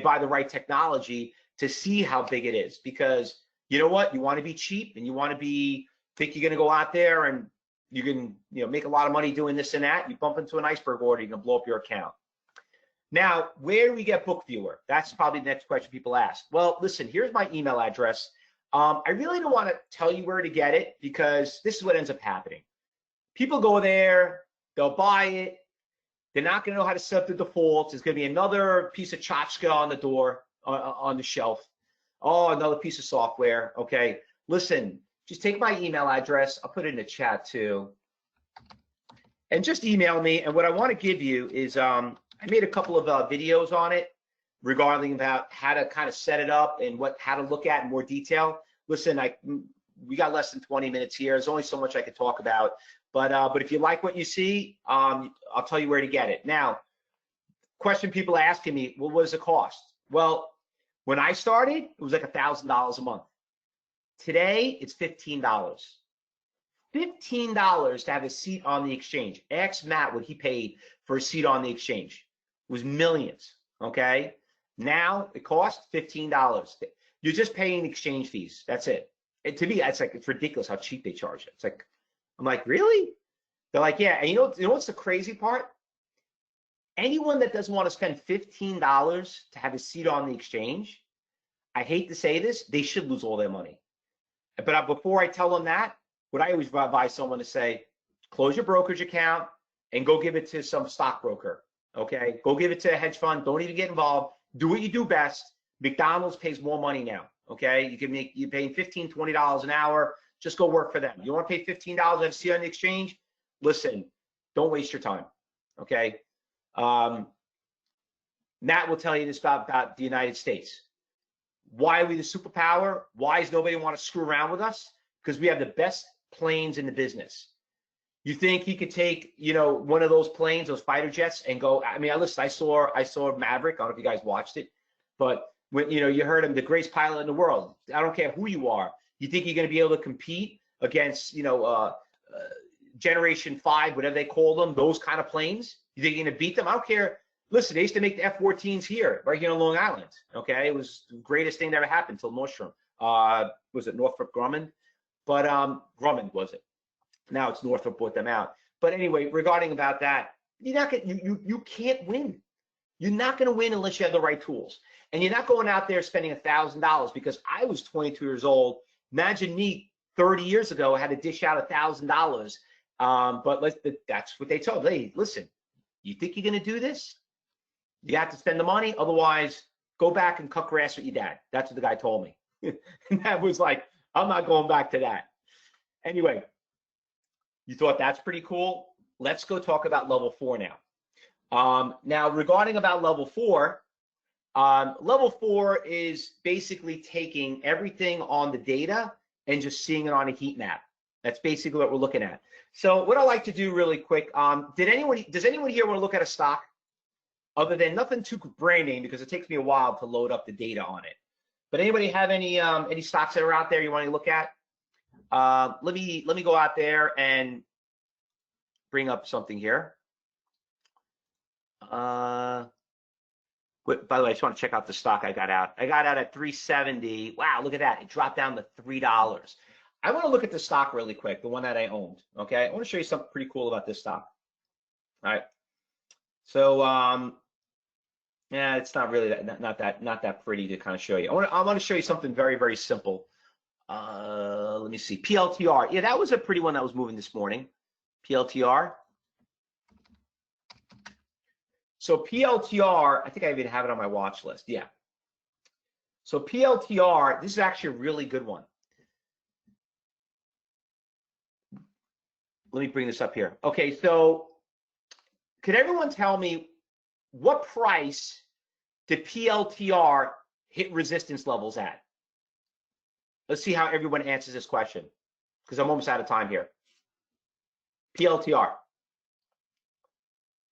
buy the right technology to see how big it is. Because you know what? You want to be cheap and you want to think you're going to go out there and you can, make a lot of money doing this and that. You bump into an iceberg order, you can blow up your account. Now, where do we get Book Viewer? That's probably the next question people ask. Well, listen, here's my email address. I really don't want to tell you where to get it, because this is what ends up happening. People go there, they'll buy it, They're not going to know how to set up the defaults. There's going to be another piece of tchotchke on the door, on the shelf. Oh, another piece of software. Okay. Listen, just take my email address. I'll put it in the chat too. And just email me. And what I want to give you is I made a couple of videos on it regarding about how to kind of set it up and how to look at in more detail. Listen, we got less than 20 minutes here. There's only so much I could talk about. But if you like what you see, I'll tell you where to get it. Now, question people are asking me, well, what does it cost? Well, when I started, it was like $1,000 a month. Today, it's $15. $15 to have a seat on the exchange. Ask Matt what he paid for a seat on the exchange. It was millions, okay? Now, it costs $15. You're just paying exchange fees. That's it. And to me, it's ridiculous how cheap they charge it. It's like, I'm like, really? They're like, yeah. And you know what's the crazy part? Anyone that doesn't want to spend $15 to have a seat on the exchange, I hate to say this, they should lose all their money. But before I tell them that, what I always advise someone to say, close your brokerage account and go give it to some stockbroker, okay? Go give it to a hedge fund. Don't even get involved. Do what you do best. McDonald's pays more money now, okay? You're paying $15, $20 an hour. Just go work for them. You want to pay $15 to see on the exchange? Listen, don't waste your time, okay? Matt will tell you this about the United States. Why are we the superpower? Why does nobody want to screw around with us? Because we have the best planes in the business. You think he could take, one of those planes, those fighter jets, and go? I mean, listen, I saw Maverick. I don't know if you guys watched it, but when you heard him, the greatest pilot in the world. I don't care who you are. You think you're going to be able to compete against, Generation 5, whatever they call them, those kind of planes? You think you're going to beat them? I don't care. Listen, they used to make the F-14s here, right here on Long Island. Okay, it was the greatest thing that ever happened till Nordstrom. Was it Northrop Grumman? But Grumman was it? Now it's Northrop bought them out. But anyway, regarding about that, you can't win. You're not going to win unless you have the right tools. And you're not going out there spending $1,000, because I was 22 years old. Imagine me 30 years ago, I had to dish out $1,000. But that's what they told me. Hey, listen, you think you're going to do this? You have to spend the money. Otherwise, go back and cut grass with your dad. That's what the guy told me. And that was like, I'm not going back to that. Anyway, you thought that's pretty cool? Let's go talk about level 4 now. Now, regarding about level 4 is basically taking everything on the data and just seeing it on a heat map. That's basically what we're looking at. So what I like to do really quick, does anyone here want to look at a stock? Other than nothing too brand name, because it takes me a while to load up the data on it. But anybody have any stocks that are out there you want to look at? Let me go out there and bring up something here. By the way, I just want to check out the stock I got out. I got out at 370. Wow, look at that. It dropped down to $3. I want to look at the stock really quick, the one that I owned. Okay, I want to show you something pretty cool about this stock. All right. So yeah, it's not really not that pretty to kind of show you. I want to show you something very, very simple. Let me see. PLTR. Yeah, that was a pretty one that was moving this morning. PLTR. So PLTR, I think I even have it on my watch list. Yeah. So PLTR, this is actually a really good one. Let me bring this up here. Okay, so could everyone tell me what price did PLTR hit resistance levels at? Let's see how everyone answers this question, because I'm almost out of time here. PLTR.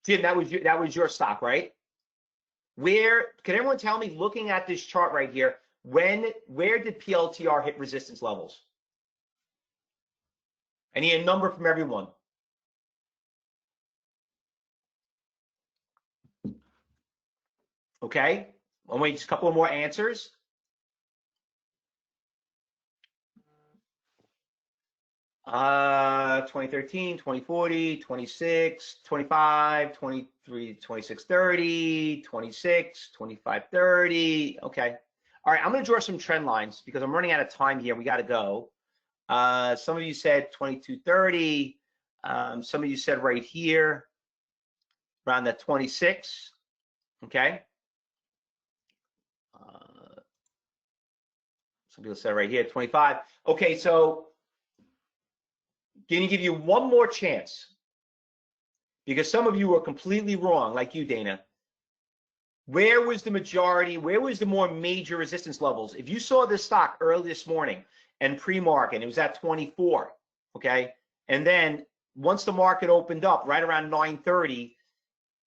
Tim, that was your stock, right? Can everyone tell me, looking at this chart right here, where did PLTR hit resistance levels? I need a number from everyone. Okay, I'll wait just a couple of more answers. Uh, 2013, 2040, 26, 25, 23, 26, 30, 26, 25, 30. Okay. All right, I'm going to draw some trend lines because I'm running out of time here. We got to go. Some of you said 2230. Some of you said right here. around that 26. Okay. Some people said right here, 25. Okay, so going to give you one more chance because some of you were completely wrong, like you, Dana. Where was the majority? Where was the more major resistance levels? If you saw this stock early this morning and pre-market, it was at 24, okay? And then once the market opened up right around 9:30,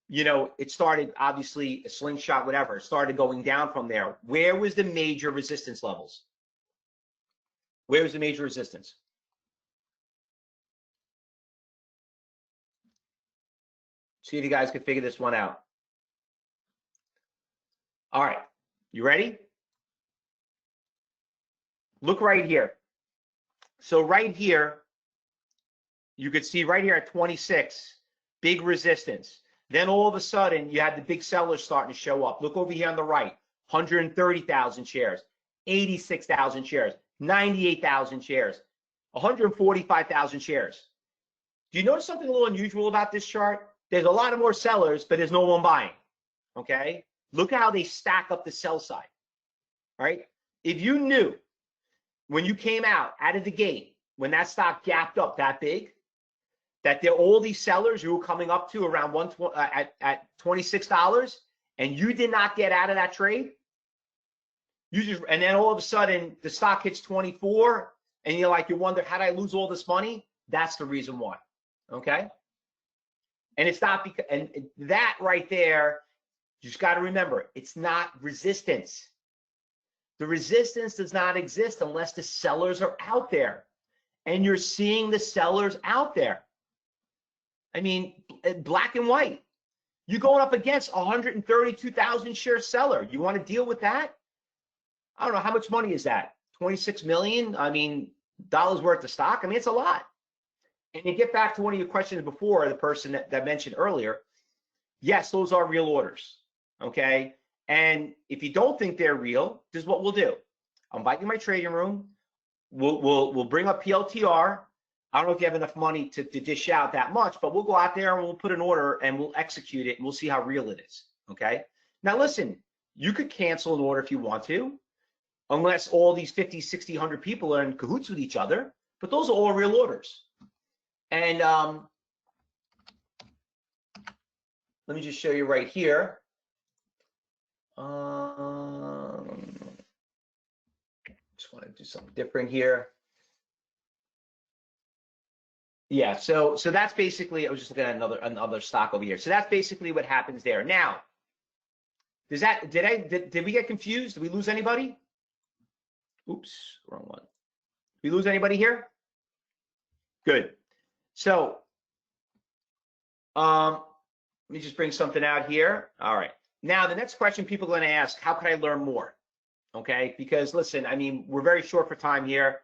you know, it started obviously a slingshot, whatever. It started going down from there. Where was the major resistance levels? Where was the major resistance? See if you guys can figure this one out. All right, you ready? Look right here. So right here, you could see right here at 26, big resistance. Then all of a sudden, you had the big sellers starting to show up. Look over here on the right, 130,000 shares, 86,000 shares, 98,000 shares, 145,000 shares. Do you notice something a little unusual about this chart? There's a lot of more sellers, but there's no one buying, okay? Look how they stack up the sell side, all right? If you knew when you came out of the gate, when that stock gapped up that big, that there are all these sellers who were coming up to around at $26, and you did not get out of that trade, and then all of a sudden the stock hits 24, and you wonder, how did I lose all this money? That's the reason why, okay? And it's not because, and that right there, you just got to remember, it's not resistance. The resistance does not exist unless the sellers are out there, and you're seeing the sellers out there. I mean, black and white. You're going up against a 132,000 share seller. You want to deal with that? I don't know, how much money is that? 26 million? I mean, dollars worth of stock? I mean, it's a lot. And you get back to one of your questions before, the person that mentioned earlier. Yes, those are real orders, okay? And if you don't think they're real, this is what we'll do. I'll invite you to my trading room. We'll bring up PLTR. I don't know if you have enough money to dish out that much, but we'll go out there and we'll put an order and we'll execute it and we'll see how real it is, okay? Now listen, you could cancel an order if you want to, unless all these 50, 60, 100 people are in cahoots with each other, but those are all real orders. And let me just show you right here. Just want to do something different here. Yeah, so that's basically, I was just looking at another stock over here. So that's basically what happens there. Now, did we get confused? Did we lose anybody? Oops, wrong one. Did we lose anybody here? Good. So, let me just bring something out here. All right. Now, the next question people are going to ask, how can I learn more? Okay, because listen, I mean, we're very short for time here.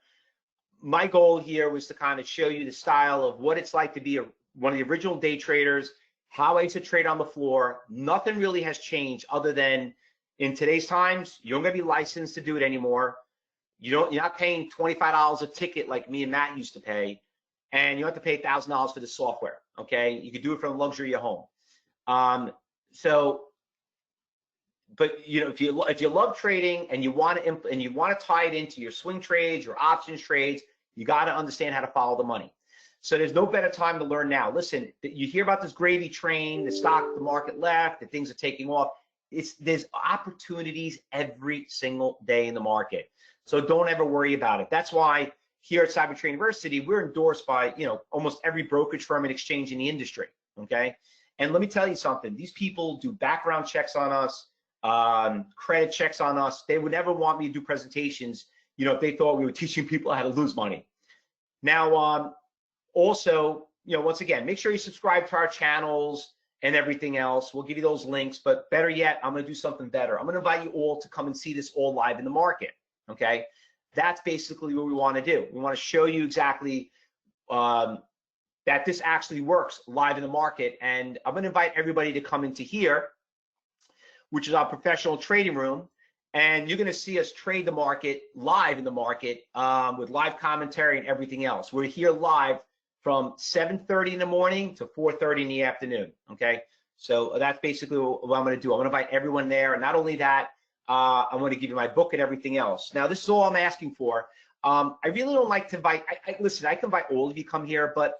My goal here was to kind of show you the style of what it's like to be one of the original day traders, how I used to trade on the floor. Nothing really has changed other than in today's times, you don't going to be licensed to do it anymore. You're not paying $25 a ticket like me and Matt used to pay, and you don't have to pay $1,000 for the software. Okay, you can do it from the luxury of your home. But you know, if you love trading and you want to tie it into your swing trades, your options trades, you got to understand how to follow the money. So there's no better time to learn now. Listen, you hear about this gravy train, the market left, that things are taking off. There's opportunities every single day in the market. So don't ever worry about it. That's why here at Cyber Trade University, we're endorsed by, you know, almost every brokerage firm and exchange in the industry. Okay, and let me tell you something. These people do background checks on us. Credit checks on us. They would never want me to do presentations, you know, if they thought we were teaching people how to lose money. Now, also, you know, once again, make sure you subscribe to our channels and everything else. We'll give you those links, but better yet, I'm going to do something better. I'm going to invite you all to come and see this all live in the market. Okay, that's basically what we want to do. We want to show you exactly that this actually works live in the market, and I'm going to invite everybody to come into here, which is our professional trading room, and you're going to see us trade the market live in the market with live commentary and everything else. We're here live from 7:30 in the morning to 4:30 in the afternoon. Okay, So that's basically what I'm going to do. I'm going to invite everyone there. And not only that, I'm going to give you my book and everything else. Now, this is all I'm asking for. I really don't like to invite, listen, I can invite all of you come here, but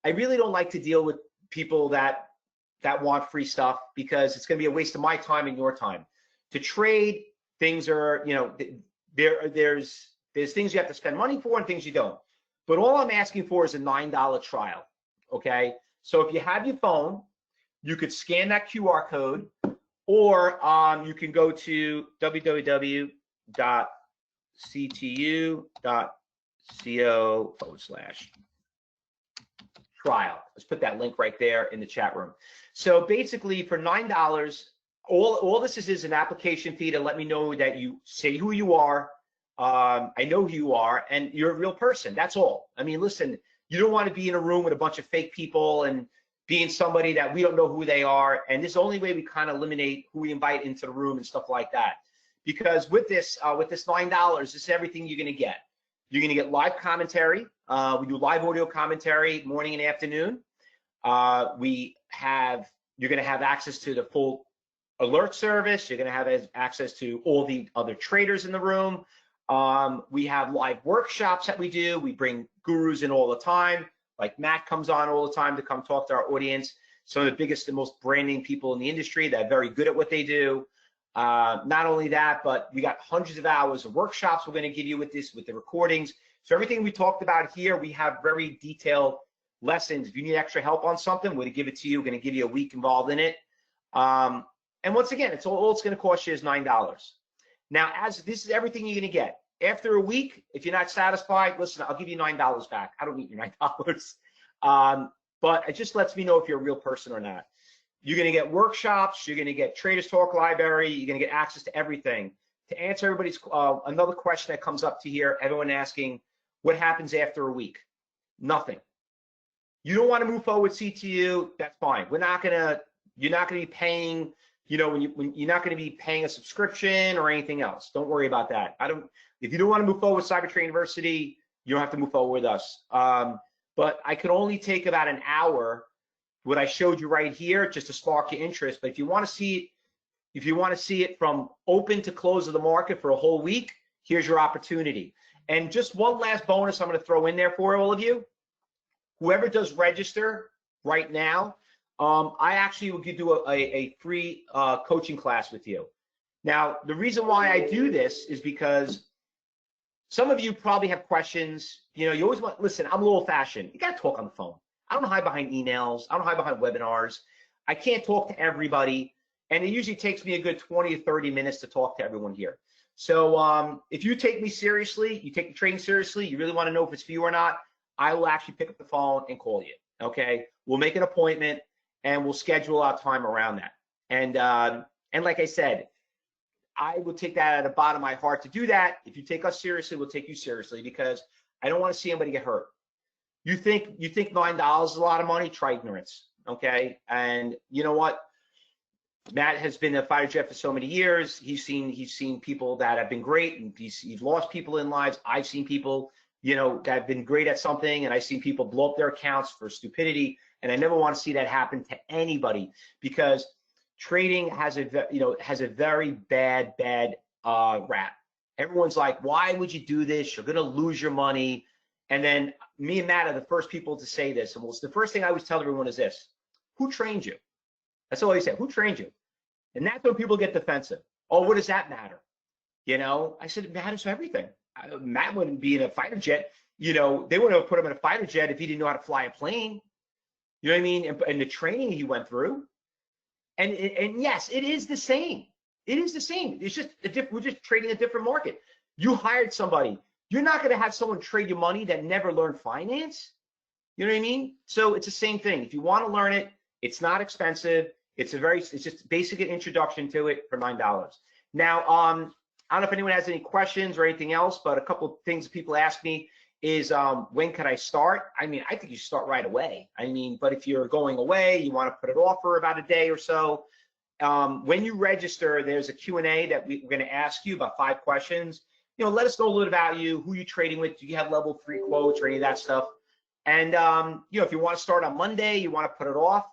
I really don't like to deal with people that want free stuff, because it's going to be a waste of my time and your time. To trade, things are, you know, there's things you have to spend money for and things you don't. But all I'm asking for is a $9 trial, okay? So if you have your phone, you could scan that QR code, or you can go to www.ctu.co/trial. Let's put that link right there in the chat room. So basically, for $9, all this is an application fee to let me know that you say who you are. I know who you are, and you're a real person. That's all. I mean, listen, you don't want to be in a room with a bunch of fake people and being somebody that we don't know who they are. And this is the only way we kind of eliminate who we invite into the room and stuff like that. Because with this $9, this is everything you're going to get. You're going to get live commentary. We do live audio commentary morning and afternoon. You're going to have access to the full alert service. You're going to have access to all the other traders in the room. We have live workshops that we do. We bring gurus in all the time. Like Matt comes on all the time to come talk to our audience. Some of the biggest and most branding people in the industry that are very good at what they do. Not only that, but we got hundreds of hours of workshops we're going to give you with the recordings. So everything we talked about here, we have very detailed lessons. If you need extra help on something, we're going to give it to you. We're going to give you a week involved in it. And once again, all it's going to cost you is $9. Now, as this is everything you're going to get. After a week, if you're not satisfied, listen, I'll give you $9 back. I don't need your $9. But it just lets me know if you're a real person or not. You're going to get workshops. You're going to get Traders Talk Library. You're going to get access to everything. To answer everybody's another question that comes up to here, everyone asking, what happens after a week? Nothing. You don't want to move forward CTU, that's fine. You're not going to be paying, you know, when you're not going to be paying a subscription or anything else. Don't worry about that. If you don't want to move forward with Cyber Trade University, you don't have to move forward with us. But I could only take about an hour, what I showed you right here, just to spark your interest. But if you want to see it from open to close of the market for a whole week, here's your opportunity. And just one last bonus I'm going to throw in there for all of you. Whoever does register right now, I actually will do a free coaching class with you. Now, the reason why I do this is because some of you probably have questions. You know, you always want, listen, I'm a little old-fashioned. You got to talk on the phone. I don't hide behind emails. I don't hide behind webinars. I can't talk to everybody. And it usually takes me a good 20 to 30 minutes to talk to everyone here. So if you take me seriously, you take the trading seriously, you really want to know if it's for you or not, I will actually pick up the phone and call you, okay? We'll make an appointment and we'll schedule our time around that. And like I said, I will take that at the bottom of my heart to do that. If you take us seriously, we'll take you seriously, because I don't want to see anybody get hurt. You think $9 is a lot of money? Try ignorance, okay? And you know what? Matt has been a fighter jet for so many years. He's seen people that have been great, and he's lost people in lives. I've seen people, you know, that have been great at something, and I've seen people blow up their accounts for stupidity. And I never want to see that happen to anybody, because trading has a very bad rap. Everyone's like, why would you do this? You're gonna lose your money. And then me and Matt are the first people to say this. And the first thing I always tell everyone is this: who trained you? That's all I say. Who trained you? And that's when people get defensive. Oh, what does that matter? You know, I said, it matters for everything. Matt wouldn't be in a fighter jet. You know, they wouldn't have put him in a fighter jet if he didn't know how to fly a plane. You know what I mean? And the training he went through. And yes, it is the same. It is the same. It's just we're just trading a different market. You hired somebody. You're not going to have someone trade your money that never learned finance. You know what I mean? So it's the same thing. If you want to learn it, it's not expensive. It's just basic introduction to it for $9. Now, I don't know if anyone has any questions or anything else, but a couple of things people ask me is, when can I start? I mean, I think you start right away. I mean, but if you're going away, you want to put it off for about a day or so. When you register, there's a Q&A that we're going to ask you about 5 questions. You know, let us know a little about you, who you're trading with, do you have level 3 quotes or any of that stuff. And, you know, if you want to start on Monday, you want to put it off,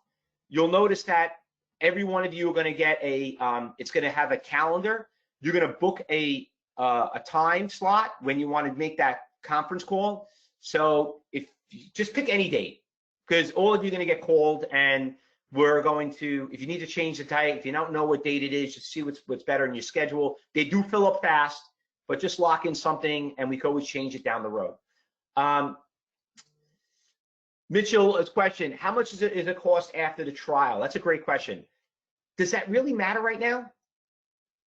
you'll notice that every one of you are going to get a, it's going to have a calendar. You're going to book a time slot when you want to make that conference call. So if you just pick any date, because all of you are going to get called, and we're going to, if you need to change the date, if you don't know what date it is, just see what's better in your schedule. They do fill up fast, but just lock in something and we can always change it down the road. Mitchell's question, how much is it cost after the trial? That's a great question. Does that really matter right now?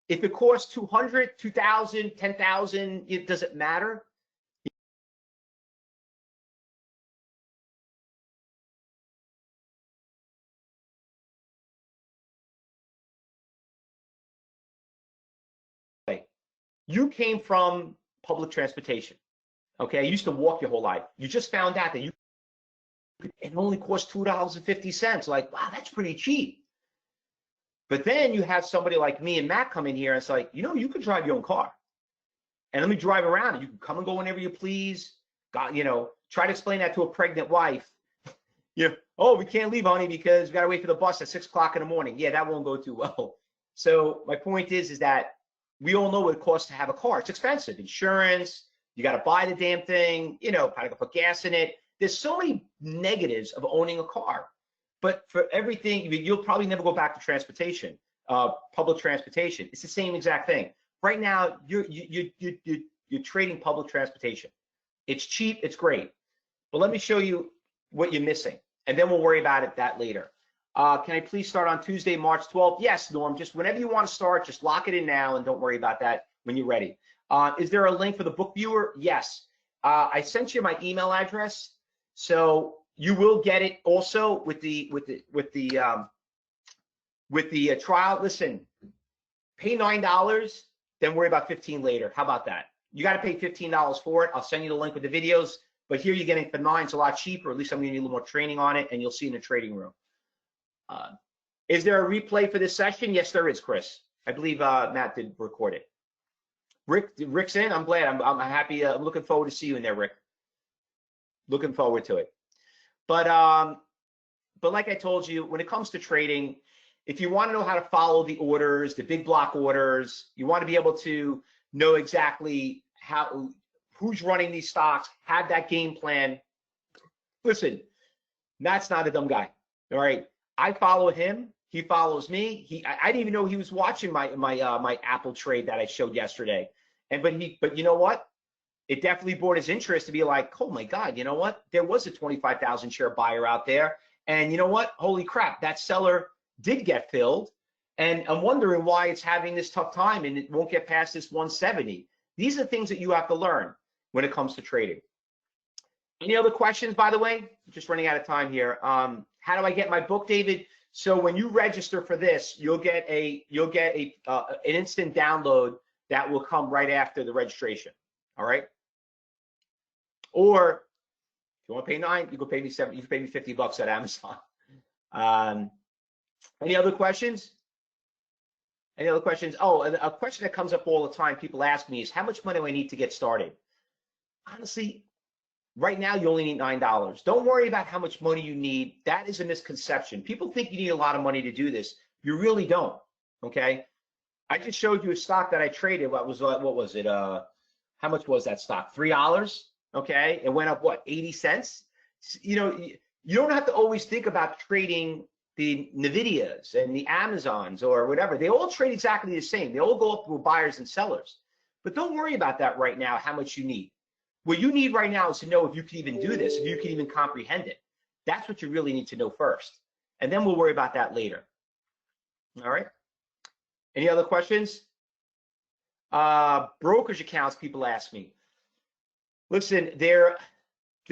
If it costs 200, 2,000, 10,000, does it matter? You came from public transportation, okay? You used to walk your whole life. You just found out that it only costs $2.50. Like, wow, that's pretty cheap. But then you have somebody like me and Matt come in here and it's like, you could drive your own car. And let me drive around and you can come and go whenever you please. God, try to explain that to a pregnant wife. Oh, we can't leave, honey, because we got to wait for the bus at 6 o'clock in the morning. Yeah, that won't go too well. So my point is that we all know what it costs to have a car. It's expensive. Insurance, you got to buy the damn thing, probably put gas in it. There's so many negatives of owning a car. But for everything, you'll probably never go back to transportation, public transportation. It's the same exact thing. Right now, you're trading public transportation. It's cheap, it's great. But let me show you what you're missing, and then we'll worry about that later. Can I please start on Tuesday, March 12th? Yes, Norm, just whenever you want to start, just lock it in now and don't worry about that when you're ready. Is there a link for the book viewer? Yes. I sent you my email address, so you will get it also with the trial. Listen, pay $9, then worry about $15 later. How about that? You got to pay $15 for it. I'll send you the link with the videos, but here you're getting for $9. It's a lot cheaper. At least I'm going to need a little more training on it, and you'll see in the trading room. Is there a replay for this session? Yes, there is, Chris. I believe Matt did record it. Rick's in. I'm glad. I'm happy. I'm looking forward to see you in there, Rick. Looking forward to it. But like I told you, when it comes to trading, if you want to know how to follow the orders, the big block orders, you want to be able to know exactly who's running these stocks, have that game plan. Listen, Matt's not a dumb guy. All right, I follow him. He follows me. I didn't even know he was watching my Apple trade that I showed yesterday. But you know what? It definitely brought his interest to be like, oh my God, you know what? There was a 25,000 share buyer out there. And you know what? Holy crap, that seller did get filled. And I'm wondering why it's having this tough time and it won't get past this 170. These are things that you have to learn when it comes to trading. Any other questions, by the way? I'm just running out of time here. How do I get my book, David? So when you register for this, you'll get an instant download that will come right after the registration. All right. Or if you want to pay $9, you can pay me $7. You can pay me $50 at Amazon. Any other questions? Any other questions? Oh, and a question that comes up all the time, people ask me is, how much money do I need to get started? Honestly, right now you only need $9. Don't worry about how much money you need. That is a misconception. People think you need a lot of money to do this. You really don't. Okay. I just showed you a stock that I traded. What was it? How much was that stock? $3. Okay, it went up what, 80 cents? You don't have to always think about trading the Nvidias and the Amazons or whatever. They all trade exactly the same. They all go up with buyers and sellers. But don't worry about that right now, how much you need. What you need right now is to know if you can even do this, if you can even comprehend it. That's what you really need to know first. And then we'll worry about that later. All right. Any other questions? Brokerage accounts, people ask me. Listen, there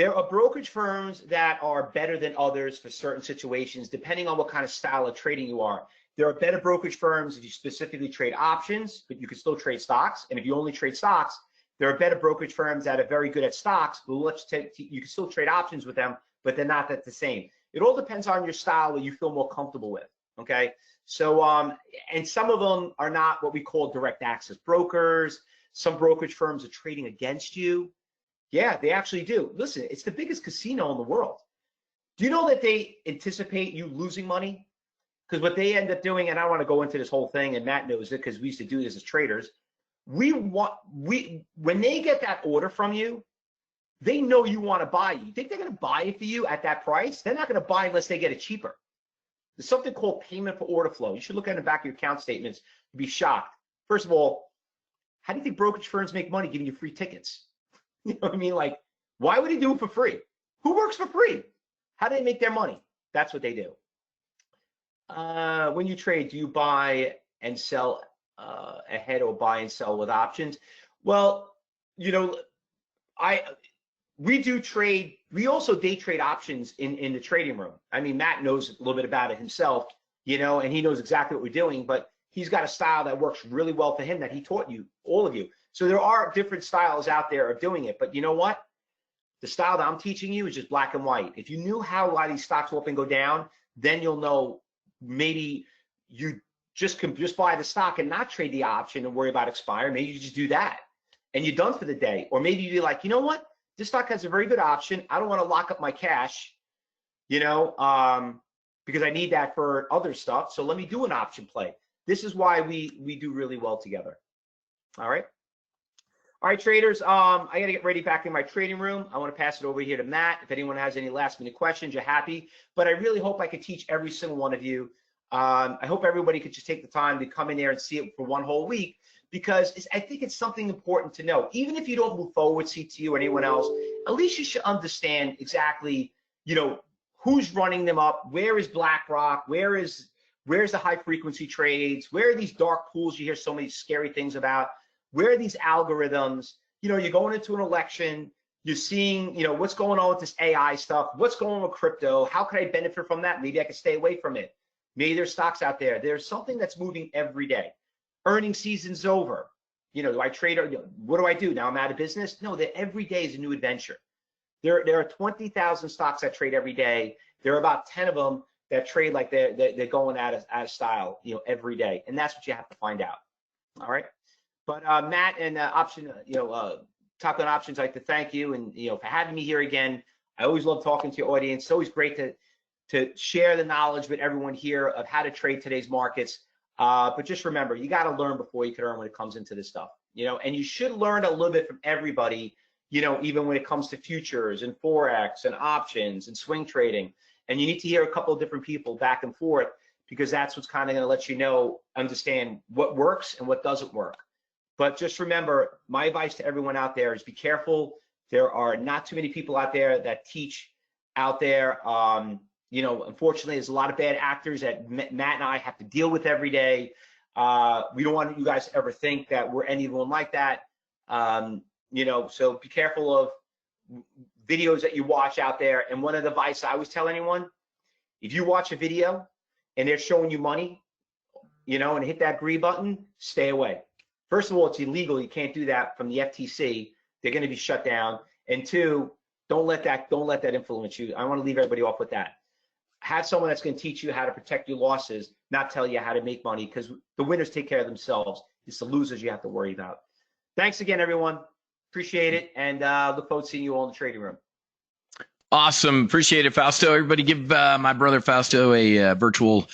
are brokerage firms that are better than others for certain situations, depending on what kind of style of trading you are. There are better brokerage firms if you specifically trade options, but you can still trade stocks. And if you only trade stocks, there are better brokerage firms that are very good at stocks, but you can still trade options with them, but they're not the same. It all depends on your style that you feel more comfortable with, okay? So, and some of them are not what we call direct access brokers. Some brokerage firms are trading against you. Yeah, they actually do. Listen, it's the biggest casino in the world. Do you know that they anticipate you losing money? Because what they end up doing, and I don't want to go into this whole thing, and Matt knows it because we used to do this as traders. When they get that order from you, they know you want to buy. You think they're going to buy it for you at that price? They're not going to buy unless they get it cheaper. There's something called payment for order flow. You should look at the back of your account statements. You'd be shocked. First of all, how do you think brokerage firms make money giving you free tickets? You know what I mean? Like, why would they do it for free? Who works for free? How do they make their money? That's what they do. When you trade, do you buy and sell ahead or buy and sell with options? Well, you know, we do trade. We also day trade options in the trading room. I mean, Matt knows a little bit about it himself, you know, and he knows exactly what we're doing, but he's got a style that works really well for him that he taught you, all of you. So there are different styles out there of doing it, but you know what? The style that I'm teaching you is just black and white. If you knew how a lot of these stocks go up and go down, then you'll know maybe you just can just buy the stock and not trade the option and worry about expire. Maybe you just do that and you're done for the day. Or maybe you're like, you know what? This stock has a very good option. I don't want to lock up my cash, you know, because I need that for other stuff. So let me do an option play. This is why we do really well together. All right. All right, traders, I got to get ready back in my trading room. I want to pass it over here to Matt. If anyone has any last minute questions, you're happy. But I really hope I could teach every single one of you. I hope everybody could just take the time to come in there and see it for one whole week, because I think it's something important to know. Even if you don't move forward with CTU or anyone else, at least you should understand exactly, you know, who's running them up, where is BlackRock, where's the high frequency trades, where are these dark pools you hear so many scary things about. Where are these algorithms? You know, you're going into an election, you're seeing, you know, what's going on with this AI stuff, what's going on with crypto, how can I benefit from that? Maybe I can stay away from it. Maybe there's stocks out there. There's something that's moving every day. Earning season's over. You know, do I trade? Or, what do I do? Now I'm out of business? No, every day is a new adventure. There are 20,000 stocks that trade every day. There are about 10 of them that trade like they're going out of style, you know, every day. And that's what you have to find out. All right. But Matt and Top Gun Options, I'd like to thank you and, you know, for having me here again. I always love talking to your audience. It's always great to share the knowledge with everyone here of how to trade today's markets. But just remember, you got to learn before you can earn when it comes into this stuff, you know, and you should learn a little bit from everybody, you know, even when it comes to futures and Forex and options and swing trading. And you need to hear a couple of different people back and forth, because that's what's kind of going to let you know, understand what works and what doesn't work. But just remember, my advice to everyone out there is be careful. There are not too many people out there that teach out there. You know, unfortunately, there's a lot of bad actors that Matt and I have to deal with every day. We don't want you guys to ever think that we're anyone like that. You know, so be careful of videos that you watch out there. And one of the advice I always tell anyone, if you watch a video and they're showing you money, you know, and hit that agree button, stay away. First of all, it's illegal. You can't do that from the FTC. They're going to be shut down. And two, don't let that influence you. I want to leave everybody off with that. Have someone that's going to teach you how to protect your losses, not tell you how to make money, because the winners take care of themselves. It's the losers you have to worry about. Thanks again, everyone. Appreciate it, and look forward to seeing you all in the trading room. Awesome. Appreciate it, Fausto. Everybody give my brother Fausto a virtual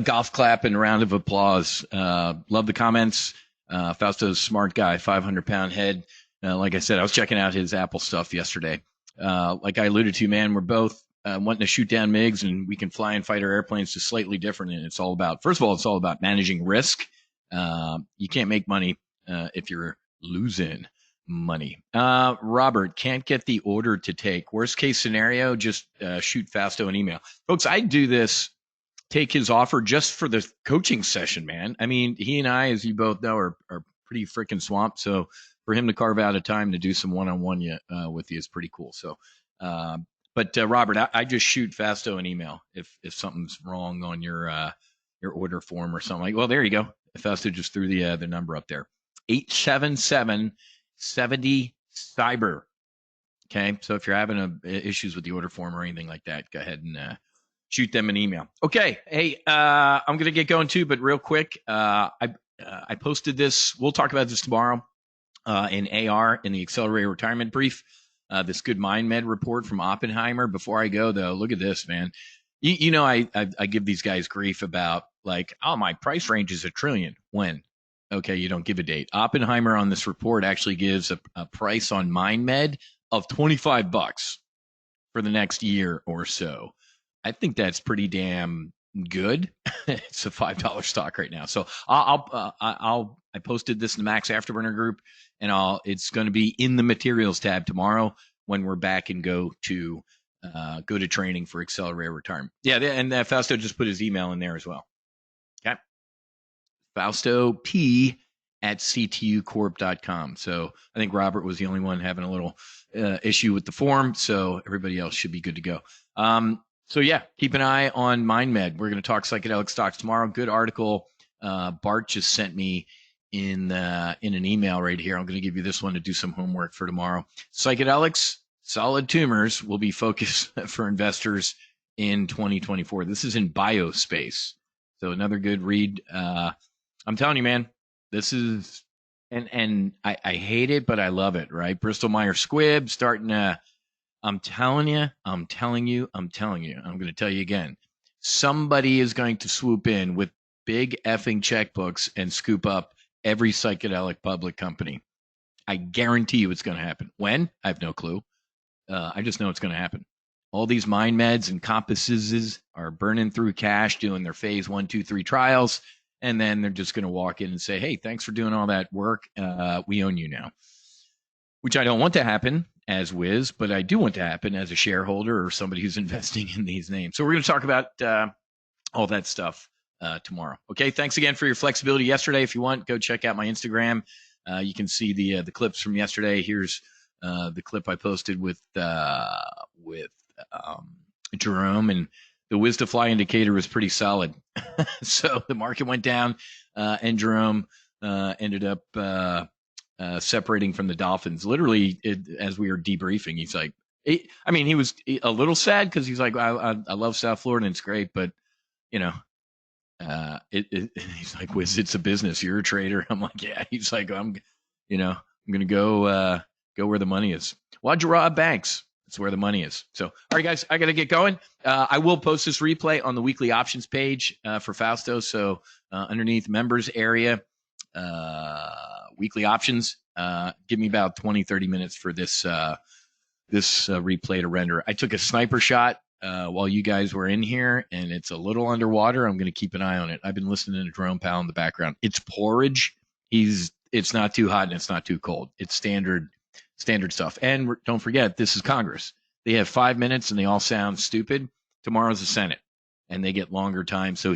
golf clap and a round of applause. Love the comments. Fausto's a smart guy, 500-pound head. Like I said, I was checking out his Apple stuff yesterday. Like I alluded to, man, we're both wanting to shoot down MiGs, and we can fly and fight our airplanes just slightly different. And it's all about, first of all, it's all about managing risk. You can't make money if you're losing money. Robert, can't get the order to take. Worst case scenario, just shoot Fausto an email. Folks, I do this, take his offer just for the coaching session, man. I mean, he and I, as you both know, are pretty freaking swamped. So for him to carve out a time to do some one-on-one with you is pretty cool. So, but Robert, I just shoot Fausto an email if something's wrong on your order form or something. Like, well, there you go. Fausto just threw the number up there. 877-70-CYBER. Okay, so if you're having issues with the order form or anything like that, go ahead and shoot them an email. Okay, hey, I'm gonna get going too, but real quick, I posted this. We'll talk about this tomorrow in AR in the Accelerated Retirement Brief. This Good Mind Med report from Oppenheimer. Before I go though, look at this, man. I give these guys grief about like, oh, my price range is $1 trillion. When? Okay, you don't give a date. Oppenheimer on this report actually gives a price on MindMed of $25 for the next year or so. I think that's pretty damn good. It's a $5 stock right now. So I posted this in the Max Afterburner group, and it's going to be in the materials tab tomorrow when we're back and go to training for accelerated retirement. Yeah, and Fausto just put his email in there as well. Okay, Fausto P at ctucorp.com. So I think Robert was the only one having a little issue with the form, so everybody else should be good to go. So yeah, keep an eye on MindMed. We're going to talk psychedelic stocks tomorrow. Good article. Bart just sent me in an email right here. I'm going to give you this one to do some homework for tomorrow. Psychedelics, solid tumors will be focused for investors in 2024. This is in biospace. So another good read. I'm telling you, man, this is, and I hate it, but I love it, right? Bristol Myers Squibb starting to, I'm telling you, I'm going to tell you again. Somebody is going to swoop in with big effing checkbooks and scoop up every psychedelic public company. I guarantee you it's going to happen. When? I have no clue. I just know it's going to happen. All these mind meds and compasses are burning through cash, doing their phase 1, 2, 3 trials. And then they're just going to walk in and say, hey, thanks for doing all that work. We own you now, which I don't want to happen as Wiz, but I do want to happen as a shareholder or somebody who's investing in these names. So we're going to talk about all that stuff tomorrow. Okay, thanks again for your flexibility yesterday. If you want, go check out my Instagram. You can see the clips from yesterday. Here's the clip I posted with Jerome, and the Wiz to Fly indicator was pretty solid. So the market went down, and Jerome ended up separating from the Dolphins. Literally, as we were debriefing, he's like, he was a little sad because he's like, I love South Florida and it's great, but you know, he's like, Wiz, it's a business. You're a trader. I'm like, yeah. He's like, I'm gonna go where the money is. Wajra Banks. That's where the money is. So, all right, guys, I got to get going. I will post this replay on the weekly options page for Fausto. So underneath members area, weekly options, give me about 20, 30 minutes for this replay to render. I took a sniper shot while you guys were in here, and it's a little underwater. I'm going to keep an eye on it. I've been listening to Jerome Powell in the background. It's porridge. It's not too hot and it's not too cold. It's standard stuff. And don't forget, this is Congress. They have 5 minutes and they all sound stupid. Tomorrow's the Senate and they get longer time. So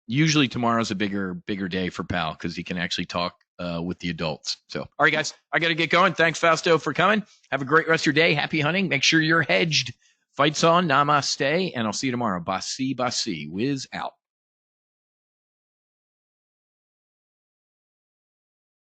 usually tomorrow's a bigger day for Powell because he can actually talk with the adults. So, all right, guys, I got to get going. Thanks, Fausto, for coming. Have a great rest of your day. Happy hunting. Make sure you're hedged. Fights on. Namaste. And I'll see you tomorrow. Basi, Wiz out.